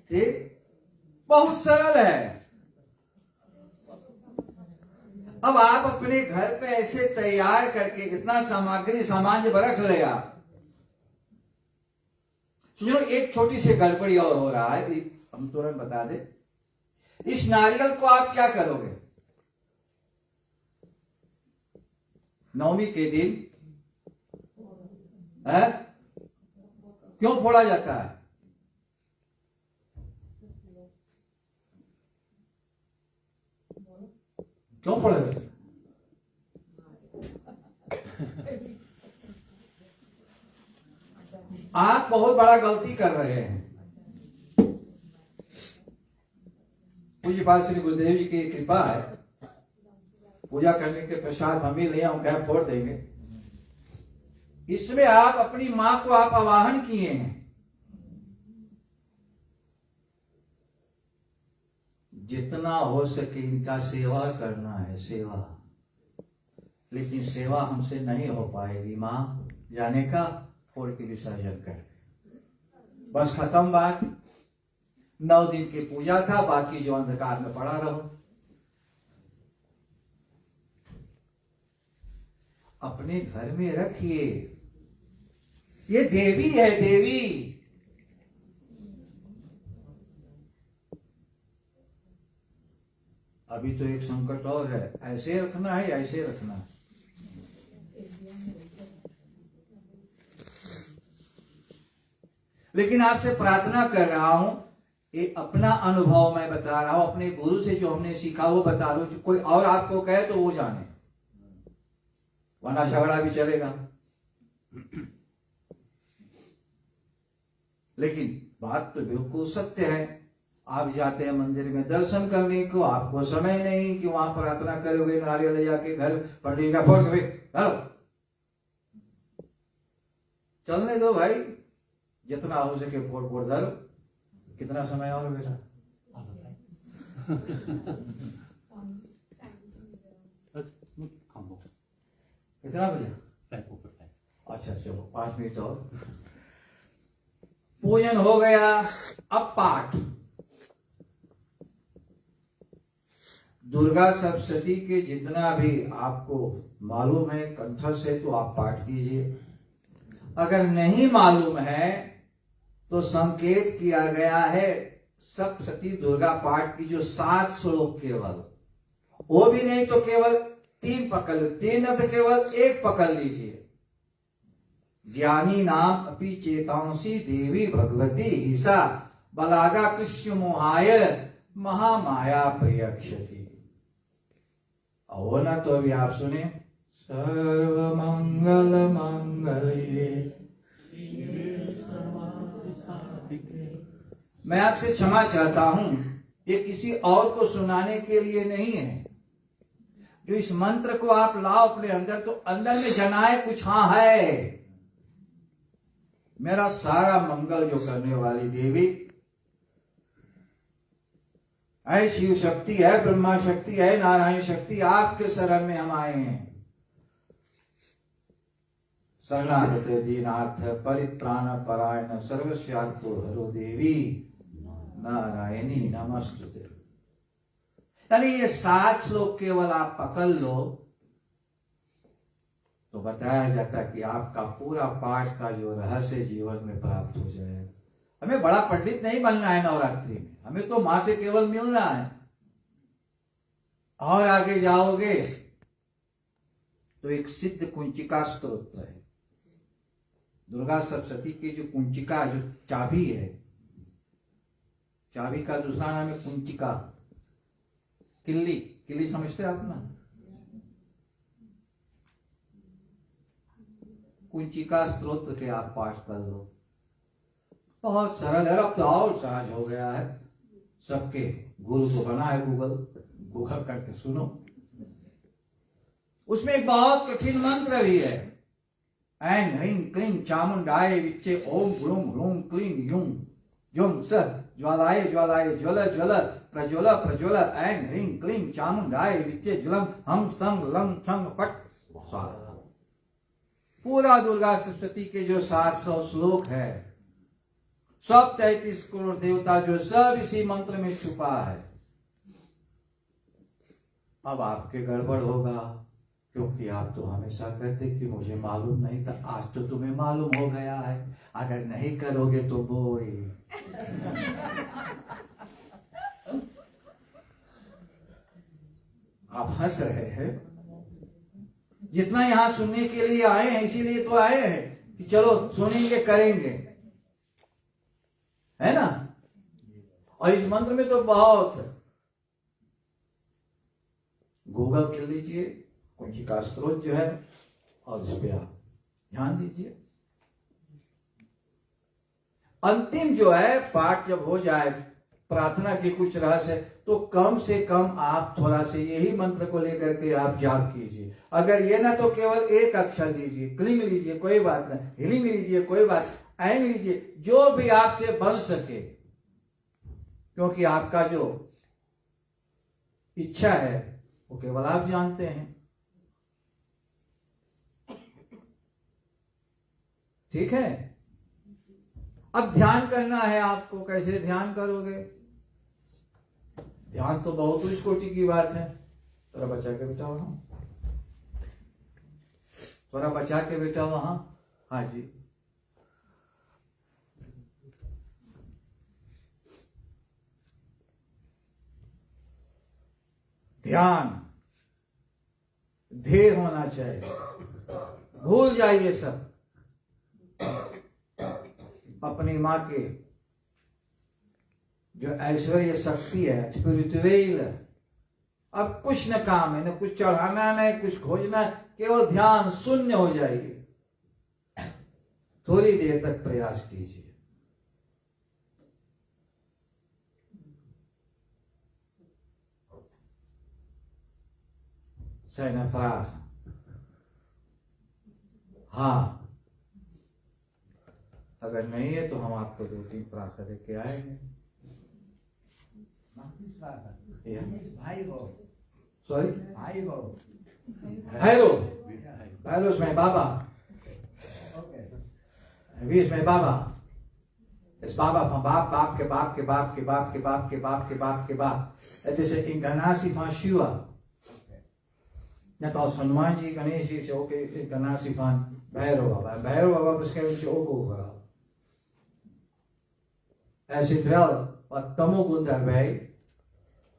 Speaker 1: ठीक, बहुत सरल है। अब आप अपने घर पे ऐसे तैयार करके इतना सामग्री सामान जब रख ले आप, सुनो एक छोटी सी गड़बड़ी और हो रहा है, हम तुरंत बता दे। इस नारियल को आप क्या करोगे? नवमी के दिन है क्यों फोड़ा जाता है? क्यों फोड़ा जाता है? आप बहुत बड़ा गलती कर रहे हैं। पूज्य पाद श्री गुरुदेव जी की कृपा है, पूजा करने के पश्चात हम ही ले आऊं, क्या फोड़ देंगे। इसमें आप अपनी मां को आप आवाहन किए हैं। जितना हो सके इनका सेवा करना है, सेवा। लेकिन सेवा हमसे नहीं हो पाएगी मां, जाने का, फोड़ के विसर्जन कर दे, बस खत्म बात। 9 दिन की पूजा था, बाकी जो अंधकार में पड़ा रहो। अपने घर में रखिए, ये देवी है, देवी। अभी तो एक संकट और है, ऐसे रखना है, ऐसे रखना है। लेकिन आपसे प्रार्थना कर रहा हूं, ये अपना अनुभव मैं बता रहा हूं, अपने गुरु से जो हमने सीखा वो बता रहा हूं। कोई और आपको कहे तो वो जाने, वरना झगड़ा भी चलेगा। लेकिन बात तो बिल्कुल सत्य है। आप जाते हैं मंदिर में दर्शन करने को, आपको समय नहीं कि वहां प्रार्थना करोगे, नारियल ले जाके घर पंडित का फोड़ के चलो, चलने दो भाई, जितना हो सके फोड़ फोड़ धरो। कितना समय और बेटा? कितना बजे? अच्छा चलो 5 मिनट और। पूजन हो गया, अब पाठ। दुर्गा सप्तशती के जितना भी आपको मालूम है कंठस्थ से, तो आप पाठ कीजिए। अगर नहीं मालूम है तो संकेत किया गया है सप्तशती दुर्गा पाठ की जो 7 श्लोक, केवल वो भी नहीं तो केवल 3 पकड़ लो, 3 न तो केवल 1 पकड़ लीजिए। ज्ञानी नाम अपि चेतांसी देवी भगवती ईसा बलागा कृष्ण मोहाय महामाया प्रियक्षति। और ना तो अभी आप सुने, सर्व मंगल मंगल्ये। मैं आपसे क्षमा चाहता हूं, ये किसी और को सुनाने के लिए नहीं है। जो इस मंत्र को आप लाओ अपने अंदर, तो अंदर में जनाए कुछ हाँ है। मेरा सारा मंगल जो करने वाली देवी है, शिव शक्ति है, ब्रह्मा शक्ति है, नारायण शक्ति, आपके शरण में हम आए हैं। शरणागत दीनार्थ परित्राण परायण सर्वस्यार्तो हरो देवी नारायणी नमस्तुते। यानी ये 7 श्लोक केवल आप पकड़ लो तो बताया जाता कि आपका पूरा पाठ का जो रहस्य जीवन में प्राप्त हो जाए। हमें बड़ा पंडित नहीं बनना है नवरात्रि में, हमें तो मां से केवल मिलना है। और आगे जाओगे तो एक सिद्ध कुंचिका स्तोत्र है। दुर्गा सप्तशती की जो कुंचिका, जो चाबी है, चाबी का दूसरा नाम है कुंचिका, किल्ली। किल्ली समझते आप ना? कुंचिका स्तोत्र के आप पाठ कर लो, बहुत सरल है। अब तो और सहज हो गया है, सबके गुरु को बना है गूगल करके सुनो। उसमें एक बहुत कठिन मंत्र भी है। ऐं ह्रीं क्लीं चामुंडाय विच्चे ओम ग्लूं ह्लूं क्लीं यूं जुं स ज्वालाय ज्वालाय ज्वल ज्वल प्रज्वल प्रज्वल। ऐं ह्रीं क्लीं चामुंडाय विच्चे ज्वलम हम सं लं छं फट स्वाहा। पूरा दुर्गा सप्तशती के जो 700 श्लोक है, सब 33 करोड़ देवता जो सब इसी मंत्र में छुपा है। अब आपके गड़बड़ होगा, क्योंकि आप तो हमेशा कहते कि मुझे मालूम नहीं था, आज तो तुम्हें मालूम हो गया है। अगर नहीं करोगे तो बोई। आप हंस रहे हैं, जितना यहां सुनने के लिए आए हैं इसीलिए तो आए हैं कि चलो सुनेंगे करेंगे, है ना। और इस मंत्र में तो बहुत है। गूगल कर लीजिए, कुंचिका स्त्रोत जो है, और इस पे आप ध्यान दीजिए। अंतिम जो है पाठ जब हो जाए, प्रार्थना की कुछ रहस्य, तो कम से कम आप थोड़ा से यही मंत्र को लेकर के आप जाप कीजिए। अगर ये ना तो केवल एक अक्षर लीजिए, क्लिंग लीजिए कोई बात नहीं, हिलिंग लीजिए कोई बात, ऐन लीजिए, जो भी आपसे बन सके, क्योंकि आपका जो इच्छा है वो केवल आप जानते हैं। ठीक है। अब ध्यान करना है आपको, कैसे ध्यान करोगे? ध्यान तो बहुत उच्च कोटि की बात है। थोड़ा बचा के बेटा वहां, थोड़ा बचा के बेटा वहां। हाँ जी, ध्यान ध्येय होना चाहिए। भूल जाइए सब, अपनी माँ के जो ऐश्वर्य शक्ति है, स्पिरिचुअल, अब कुछ न काम है, न कुछ चढ़ाना, न कुछ खोजना, केवल ध्यान शून्य हो जाइए। थोड़ी देर तक प्रयास कीजिए। सेना फ्राग, हाँ, अगर नहीं है तो हम आपको 2-3 फ्राग लेके आएंगे। Sorry, Bhairo, Bhairo is my Baba. He is my Baba. It's Baba van Baap, Baap ke Baap ke Baap ke Baap ke Baap ke Baap ke Baap ke Baap. Het is een incarnatie van Shiva. Net als Hanumanji, Ganeshi is ook een incarnatie van Bhairava Baba. En Bhairava Baba beschermt je ook overal. Er zit wel wat tamogun daarbij.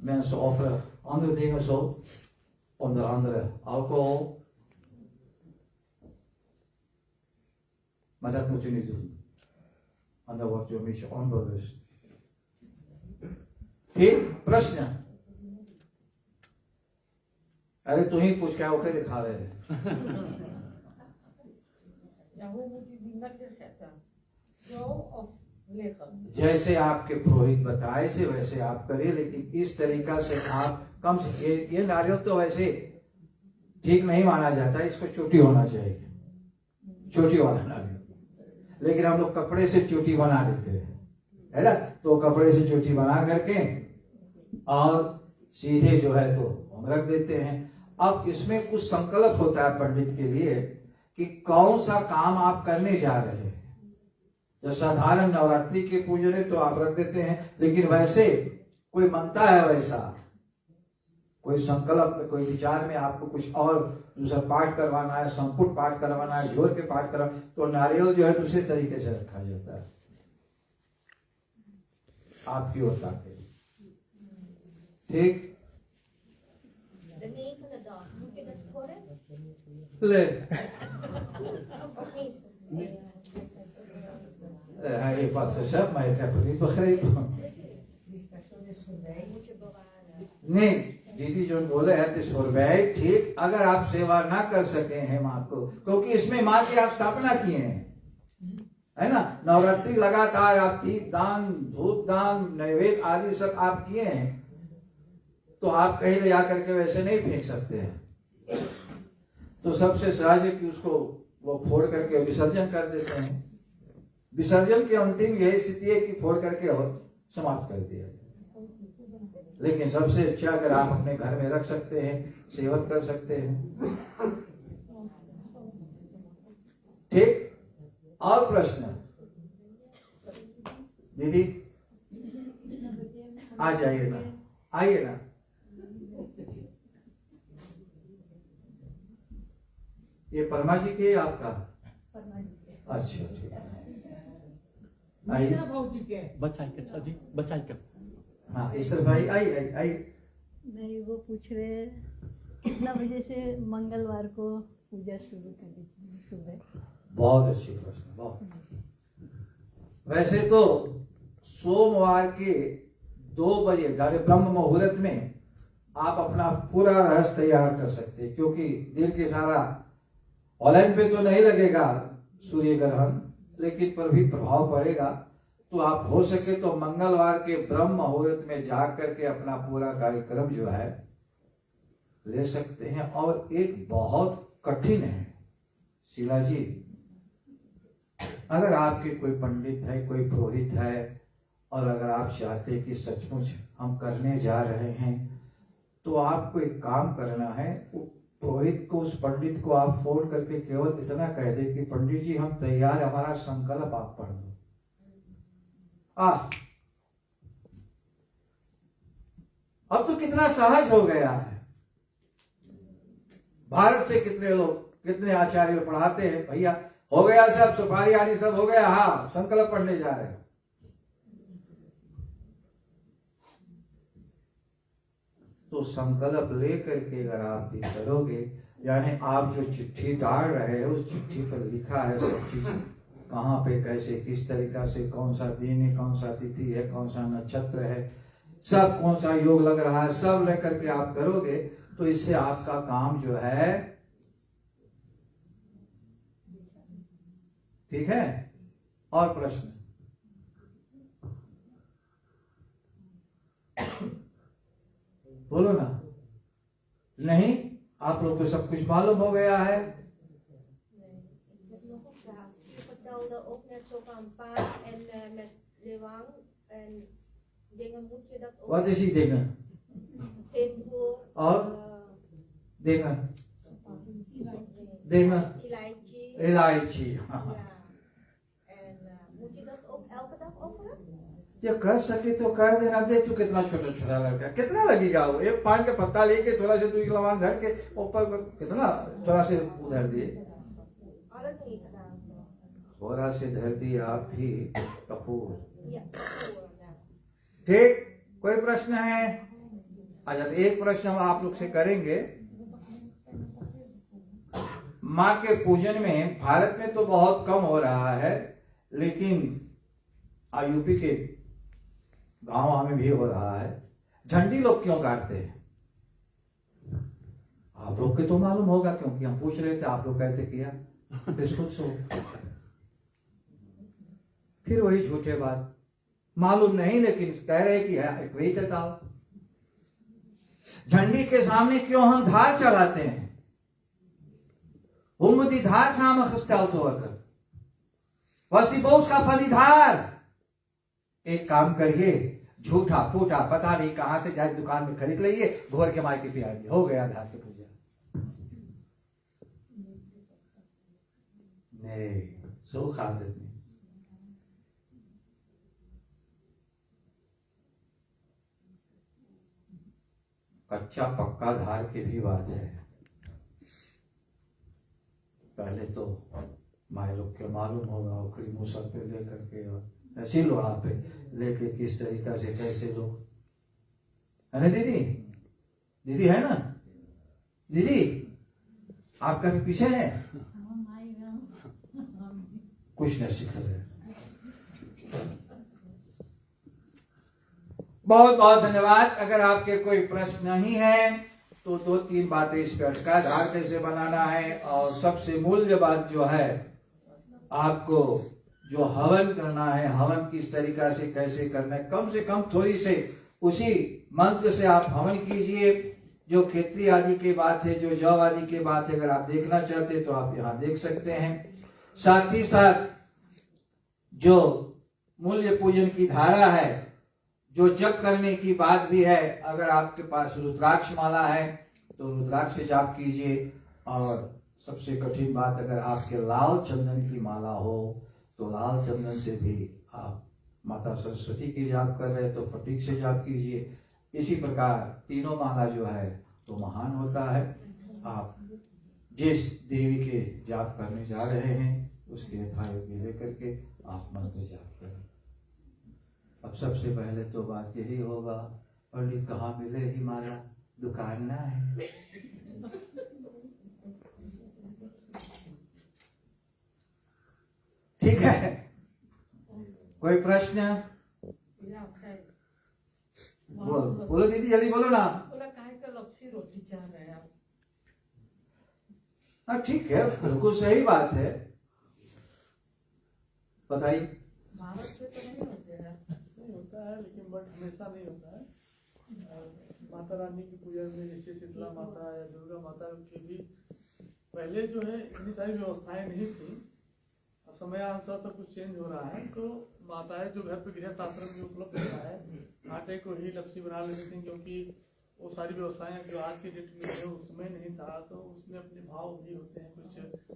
Speaker 1: Mensen offeren andere dingen zo, onder andere alcohol. Maar dat moet u niet doen, want dan wordt u een beetje onbewust. ठीक, प्रश्न? अरे तू ही पूछ, क्या होकर दिखा रहे हैं? जैसे आपके पुरोहित बताए से वैसे आप करिए, लेकिन इस तरीका से आप कम से ये नारियल तो वैसे ठीक नहीं माना जाता, इसको चोटी होना चाहिए, चोटी वाला नारियल। लेकिन हम लोग कपड़े से चोटी बना देते हैं, है ना? तो कपड़े से चोटी बना करके और सीधे जो है तो हम रख देते हैं। अब इसमें कुछ संकल्प होता है पंडित के लिए कि कौन सा काम आप करने जा रहे हैं। जो साधारण नवरात्रि के पूजन है तो आप रख देते हैं, लेकिन वैसे कोई मानता है, वैसा कोई संकल्प, कोई विचार में आपको कुछ और दूसरा पाठ करवाना है, संपुट पाठ करवाना है, जोर के पाठ करवाना, तो नारियल जो है दूसरे तरीके से रखा जाता है, आपकी ओर ताके। ठीक, ले hij heeft wat gezegd, maar ik heb het niet begrepen. नहीं, दीदी जो बोले हैं तो सुरभै, ठीक, अगर आप सेवा ना कर सके हैं माँ को, क्योंकि इसमें माँ की आप स्थापना किए हैं, है ना? नवरात्रि लगातार आप दीप दान, धूप दान, नैवेद्य आदि सब आप किए हैं, तो आप कहीं ले जाकर के वैसे नहीं फेंक सकते हैं। तो सबसे सहज है कि उसको वो फोड़ करके विसर्जन कर देते हैं। विसर्जन की अंतिम यही स्थिति है कि फोड़ करके और समाप्त कर दिया। लेकिन सबसे अच्छा अगर आप अपने घर में रख सकते हैं, सेवन कर सकते हैं। ठीक, और प्रश्न? दीदी आ जाइए ना, आइए ना। ये परमा जी के आपका? अच्छा, ठीक है, आइए।
Speaker 3: बचाई के
Speaker 1: हाँ, ईश्वर भाई आई आई आई।
Speaker 4: नहीं, वो पूछ रहे कितना बजे से मंगलवार को पूजा शुरू करी सुबह?
Speaker 1: बहुत अच्छी प्रश्न, बहुत। वैसे तो सोमवार के 2 बजे ब्रह्म मुहूर्त में आप अपना पूरा रहस्य तैयार कर सकते हैं, क्योंकि दिन के सारा ऑनलाइन पे तो नहीं लगेगा सूर्य ग्रहण, लेकिन पर भी प्रभाव पड़ेगा। तो आप हो सके तो मंगलवार के ब्रह्म मुहूर्त में जाकर के अपना पूरा कार्यक्रम जो है ले सकते हैं। और एक बहुत कठिन है शीला जी, अगर आपके कोई पंडित है, कोई पुरोहित है, और अगर आप चाहते हैं कि सचमुच हम करने जा रहे हैं, तो आपको एक काम करना है। पुरोहित को, उस पंडित को आप फोन करके केवल इतना कह दे कि पंडित जी हम तैयार, हमारा संकल्प आप पढ़ दो। अब तो कितना सहज हो गया है। भारत से कितने लोग, कितने आचार्य पढ़ाते हैं, भैया हो गया सब, सुपारी आदि सब हो गया, हाँ संकल्प पढ़ने जा रहे हैं। तो संकल्प लेकर के अगर आप भी करोगे, यानी आप जो चिट्ठी डाल रहे हैं उस चिट्ठी पर लिखा है सब चीज, कहाँ पे कैसे किस तरीका से, कौन सा दिन है, कौन सा तिथि है, कौन सा नक्षत्र है, सब कौन सा योग लग रहा है, सब लेकर के आप करोगे तो इससे आपका काम जो है, ठीक है। और प्रश्न? बोलो ना। नहीं, आप लोग को सब कुछ मालूम हो गया है।
Speaker 2: Ik heb nog een vraag. Je vertelde ook net zo van paard en met lewang en dingen moet je dat ook.
Speaker 1: Wat is die dingen?
Speaker 2: Zetvoer.
Speaker 1: और dingen, dingen,
Speaker 2: Ilaitje.
Speaker 1: इलायची, हाँ।
Speaker 2: Ja. En moet je dat ook elke dag offeren?
Speaker 1: ये कर सके तो कर देना। देख तू कितना छोटा छोटा लड़का, कितना लगेगा वो, एक पान का पत्ता लेके थोड़ा से तू लवान धर के ऊपर कितना थोड़ा से उधर दिए,
Speaker 2: Alle niet gedaan.
Speaker 1: थोड़ा से धर दिए आप भी कपूर।
Speaker 2: Ja. Voor, ja.
Speaker 1: ठीक, कोई प्रश्न है? अच्छा, एक प्रश्न हम आप लोग से करेंगे। माँ के पूजन में भारत में तो बहुत कम हो रहा है, लेकिन यूपी के गांव में भी हो रहा है। झंडी लोग क्यों काटते हैं? आप लोग के तो मालूम होगा, क्योंकि हम पूछ रहे थे, आप लोग कहते किया, इसको सो फिर वही झूठे बात, मालूम नहीं लेकिन कह रहे कि है, एक वही बताओ। झंडी के सामने क्यों हम धार चढ़ाते हैं? Hoe moet die Dhar samengesteld worden? Was die boodschap van die धार? एक काम करिए, झूठा फूटा पता नहीं कहां से जाए दुकान में खरीद लीजिए, घोर के मायके पे आइए, हो गया धार की पूजा। नहीं, सो खाते नहीं। कच्चा पक्का धार की भी बात है। पहले तो माए लोग के मालूम होगा, उखरी मुसर पे लेकर के ऐसी लोहा पे लेके किस तरीका से कैसे लोग, है ना दीदी? दीदी है ना? दीदी आपका भी पीछे है, कुछ नहीं सीख रहे। बहुत बहुत धन्यवाद। अगर आपके कोई प्रश्न नहीं है तो दो तीन बातें इस पे अटका, धार कैसे बनाना है, और सबसे मूल्य बात जो है, आपको जो हवन करना है, हवन किस तरीका से कैसे करना है, कम से कम थोड़ी से उसी मंत्र से आप हवन कीजिए। जो खेत्री आदि की बात है, जो जौ आदि की बात है, अगर आप देखना चाहते हैं तो आप यहाँ देख सकते हैं। साथ ही साथ जो मूल्य पूजन की धारा है, जो जप करने की बात भी है, अगर आपके पास रुद्राक्ष माला है तो रुद्राक्ष से जाप कीजिए। और सबसे कठिन बात, अगर आपके लाल चंदन की माला हो तो लाल चंदन से भी आप माता सरस्वती की जाप कर रहे हैं तो फटीक से जाप कीजिए। इसी प्रकार तीनों माला जो है तो महान होता है। आप जिस देवी के जाप करने जा रहे हैं उसके यथायोग्य लेकर के आप मंत्र जाप करें। अब सबसे पहले तो बात यही होगा, पंडित कहाँ मिले ही माला, दुकान ना है। ठीक है, कोई प्रश्न? बोलो दीदी, जल्दी बोलो ना।
Speaker 3: रोटी चाह रहे हैं आप?
Speaker 1: हाँ ठीक है, बिल्कुल सही बात है, बताइए।
Speaker 3: भारत में तो नहीं होते हैं, नहीं होता है, लेकिन बट हमेशा नहीं होता है। माता रानी की पूजा में जैसे शीतला माता या दुर्गा माता के भी पहले जो है इतनी सारी व्यवस्थाएं नहीं थी। अब समयानुसार सब कुछ चेंज हो रहा है, तो माताएं जो घर पे गृहस्थ आश्रम में उपलब्ध होता है, आटे को ही लपसी बना लेती थी, क्योंकि वो सारी व्यवस्थाएं जो आज की डेट में है उसमें नहीं था। तो उसमें अपने भाव भी होते हैं, कुछ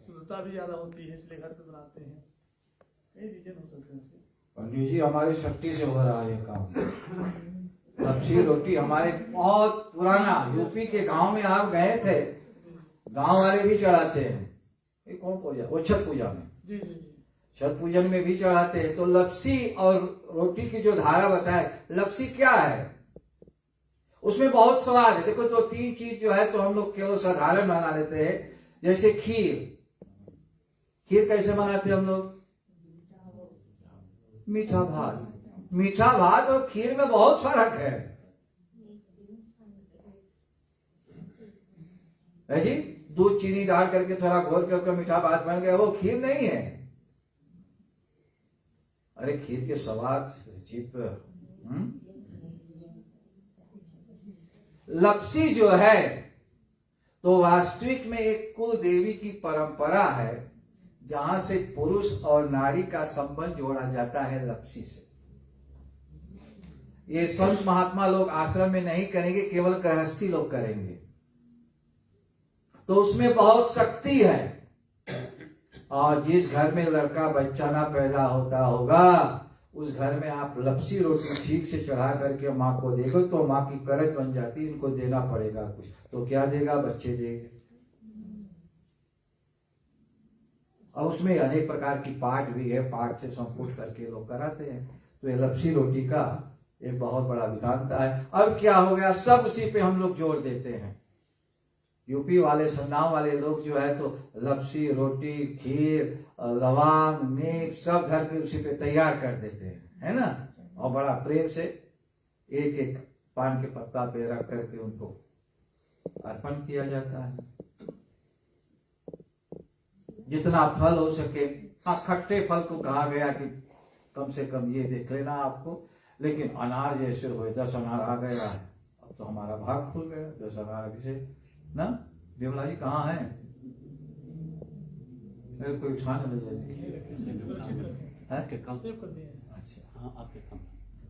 Speaker 3: शुद्धता भी ज़्यादा होती है, इसलिए घर पे बनाते हैं। कई रीजन हो सकते हैं इसके।
Speaker 1: पंडित जी हमारी शक्ति से हो रहा है ये काम। लपसी रोटी हमारे बहुत पुराना, यूपी के गांव में आप गए थे, गांव वाले भी चढ़ाते हैं। ये कौन पूजा? वो छठ पूजा में,
Speaker 3: जी जी जी।
Speaker 1: छठ पूजन में भी चढ़ाते हैं। तो लपसी और रोटी की जो धारा बताए, लपसी क्या है, उसमें बहुत स्वाद है। देखो 2-3 चीज जो है तो हम लोग केवल साधारण बना लेते हैं, जैसे खीर। खीर कैसे बनाते हैं हम लोग? मीठा भात। मीठा भात और खीर में बहुत फर्क है जी। दूध चीनी डाल करके थोड़ा घोल करके मीठा भात बन गया, वो खीर नहीं है। अरे खीर के स्वाद जीप। लपसी जो है तो वास्तविक में एक कुल देवी की परंपरा है, जहां से पुरुष और नारी का संबंध जोड़ा जाता है लपसी से। ये संत महात्मा लोग आश्रम में नहीं करेंगे, केवल गृहस्थी लोग करेंगे। तो उसमें बहुत शक्ति है। और जिस घर में लड़का बच्चा ना पैदा होता होगा, उस घर में आप लपसी रोटी ठीक से चढ़ा करके माँ को देगा तो माँ की करज बन जाती। इनको देना पड़ेगा कुछ, तो क्या देगा? बच्चे देंगे। और उसमें अनेक प्रकार की पाठ भी है, पाठ से संपुट करके लोग कराते हैं। तो ये लपसी रोटी का एक बहुत बड़ा विधानता है। अब क्या हो गया, सब उसी पे हम लोग जोर देते हैं। यूपी वाले, सन्नाव वाले लोग जो है तो लपसी रोटी, खीर, लवांग, नीम सब घर के उसी पे तैयार कर देते हैं, है ना। और बड़ा प्रेम से एक एक पान के पत्ता पे रख करके उनको अर्पण किया जाता है। जितना फल हो सके। हाँ, खट्टे फल को कहा गया कि कम से कम ये देख लेना आपको। लेकिन अनार जैसे हो, 10 अनार आ गया है, अब तो हमारा भाग खुल गया। 10 अनार अभी से ना। विमला जी कहाँ है? कोई उठाने ले जाए। अच्छा,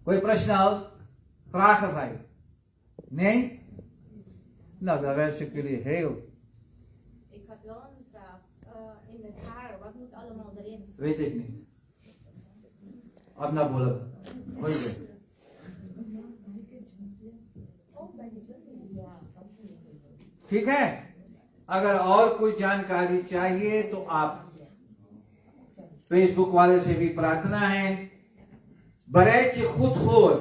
Speaker 1: कोई प्रश्न हो? vragen wij? Nee? Nou, daar wens ik jullie heel.
Speaker 2: Ik had wel een vraag. In het haar, wat moet allemaal erin?
Speaker 1: Weet ik niet. अब ना बोलो, कोई नहीं। ठीक है। अगर और कोई जानकारी चाहिए तो आप फेसबुक वाले से भी प्रार्थना है, बरेच खुद खोल,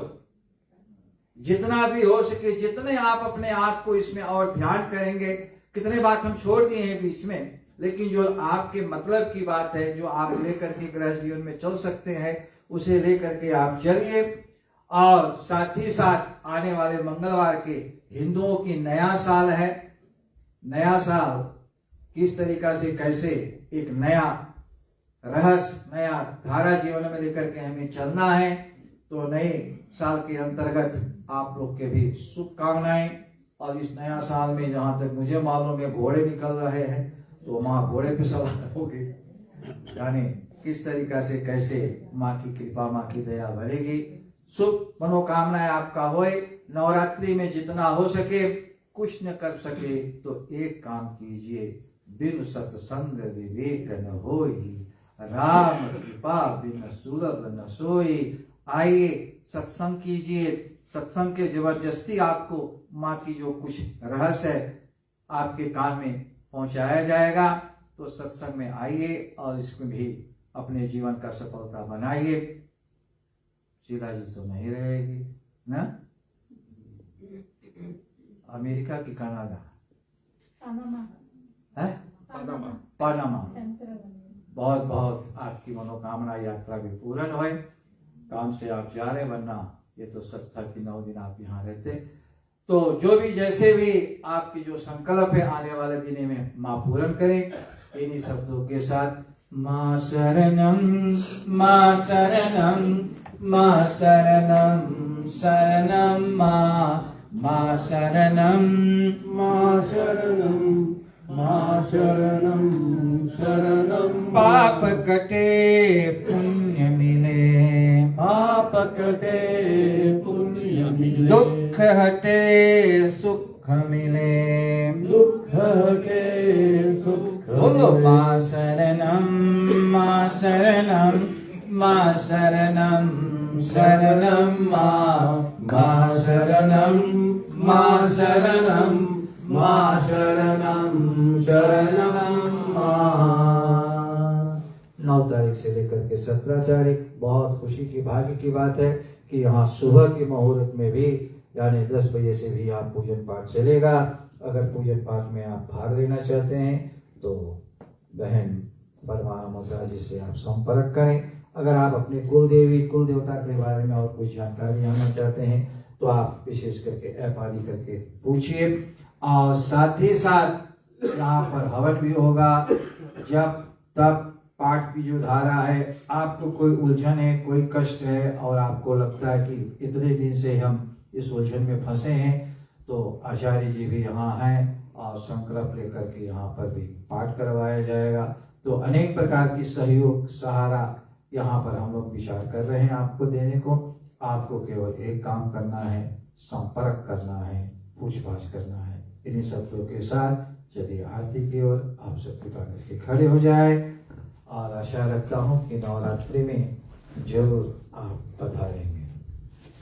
Speaker 1: जितना भी हो सके, जितने आप अपने आप को इसमें और ध्यान करेंगे। कितने बात हम छोड़ दिए हैं बीच में, लेकिन जो आपके मतलब की बात है, जो आप लेकर के गृहस्थ जीवन में चल सकते हैं, उसे लेकर के आप चलिए। और साथ ही साथ आने वाले मंगलवार के हिंदुओं की नया साल है। नया साल किस तरीका से, कैसे एक नया रहस्य, नया धारा जीवन में लेकर के हमें चलना है। तो नए साल के अंतर्गत आप लोग के भी शुभकामनाएं। और इस नया साल में जहां तक मुझे मालूम है घोड़े निकल रहे हैं, तो माँ घोड़े पे सवार होगी। यानी किस तरीका से, कैसे माँ की कृपा, माँ की दया बढ़ेगी। शुभ मनोकामनाएं आपका होए। नवरात्रि में जितना हो सके, कुछ न कर सके तो एक काम कीजिए, बिन सत्संग विवेक न होई, राम कृपा बिन सुलभ न सोई। आइए सत्संग कीजिए। सत्संग के जबरदस्ती आपको माँ की जो कुछ रहस्य है आपके कान में पहुंचाया जाएगा। तो सत्संग में आइए और इसमें भी अपने जीवन का सफलता बनाइए। शीला जी तो नहीं रहेगी ना, अमेरिका की कनाडा है, पनामा। बहुत बहुत आपकी मनोकामना यात्रा भी पूर्ण होए। काम से आप जा रहे, वरना ये तो सच था कि 9 दिन आप यहाँ रहते। तो जो भी जैसे भी आपकी जो संकल्प है आने वाले दिन में माँ पूर्ण करें। इन्हीं शब्दों के साथ, माँ शरणम, माँ शरणम, माँ शरणम, शरणम माँ, माँ शरणम, माँ शरणम, माँ शरणम, शरणम। पाप कटे पुण्य मिले, पाप कटे पुण्य मिले। दुख हटे सुख मिले, दुख हटे सुख। बोलो माँ शरणम, माँ शरणम, मां शरणं शरणं मां शरणं मां शरणं मां शरणं शरणं मां। 9 तारीख से लेकर के 17 तारीख बहुत खुशी की भाग्य की बात है कि यहाँ सुबह के मुहूर्त में भी यानी 10 बजे से भी आप पूजन पाठ चलेगा। अगर पूजन पाठ में आप भाग लेना चाहते हैं तो बहन परमानंदा जी से आप संपर्क करें। अगर आप अपने कुल देवी कुल देवता के बारे में और कुछ जानकारी जानना चाहते हैं तो आप विशेष करके ऐप आदि करके पूछिए। और साथ ही साथ यहाँ पर हवन भी होगा। जब तब पाठ की जो धारा है, आपको कोई उलझन है, कोई कष्ट है और आपको लगता है कि इतने दिन से हम इस उलझन में फंसे हैं, तो आचार्य जी भी यहाँ हैं और संकल्प लेकर के यहाँ पर भी पाठ करवाया जाएगा। तो अनेक प्रकार की सहयोग सहारा यहाँ पर हम लोग विचार कर रहे हैं आपको देने को। आपको केवल एक काम करना है, संपर्क करना है, पूछताछ करना है। इन्हीं शब्दों के साथ चलिए आरती की ओर आप सब कृपा करके खड़े हो जाए और आशा रखता हूँ कि नवरात्रि में जरूर आप पधारेंगे।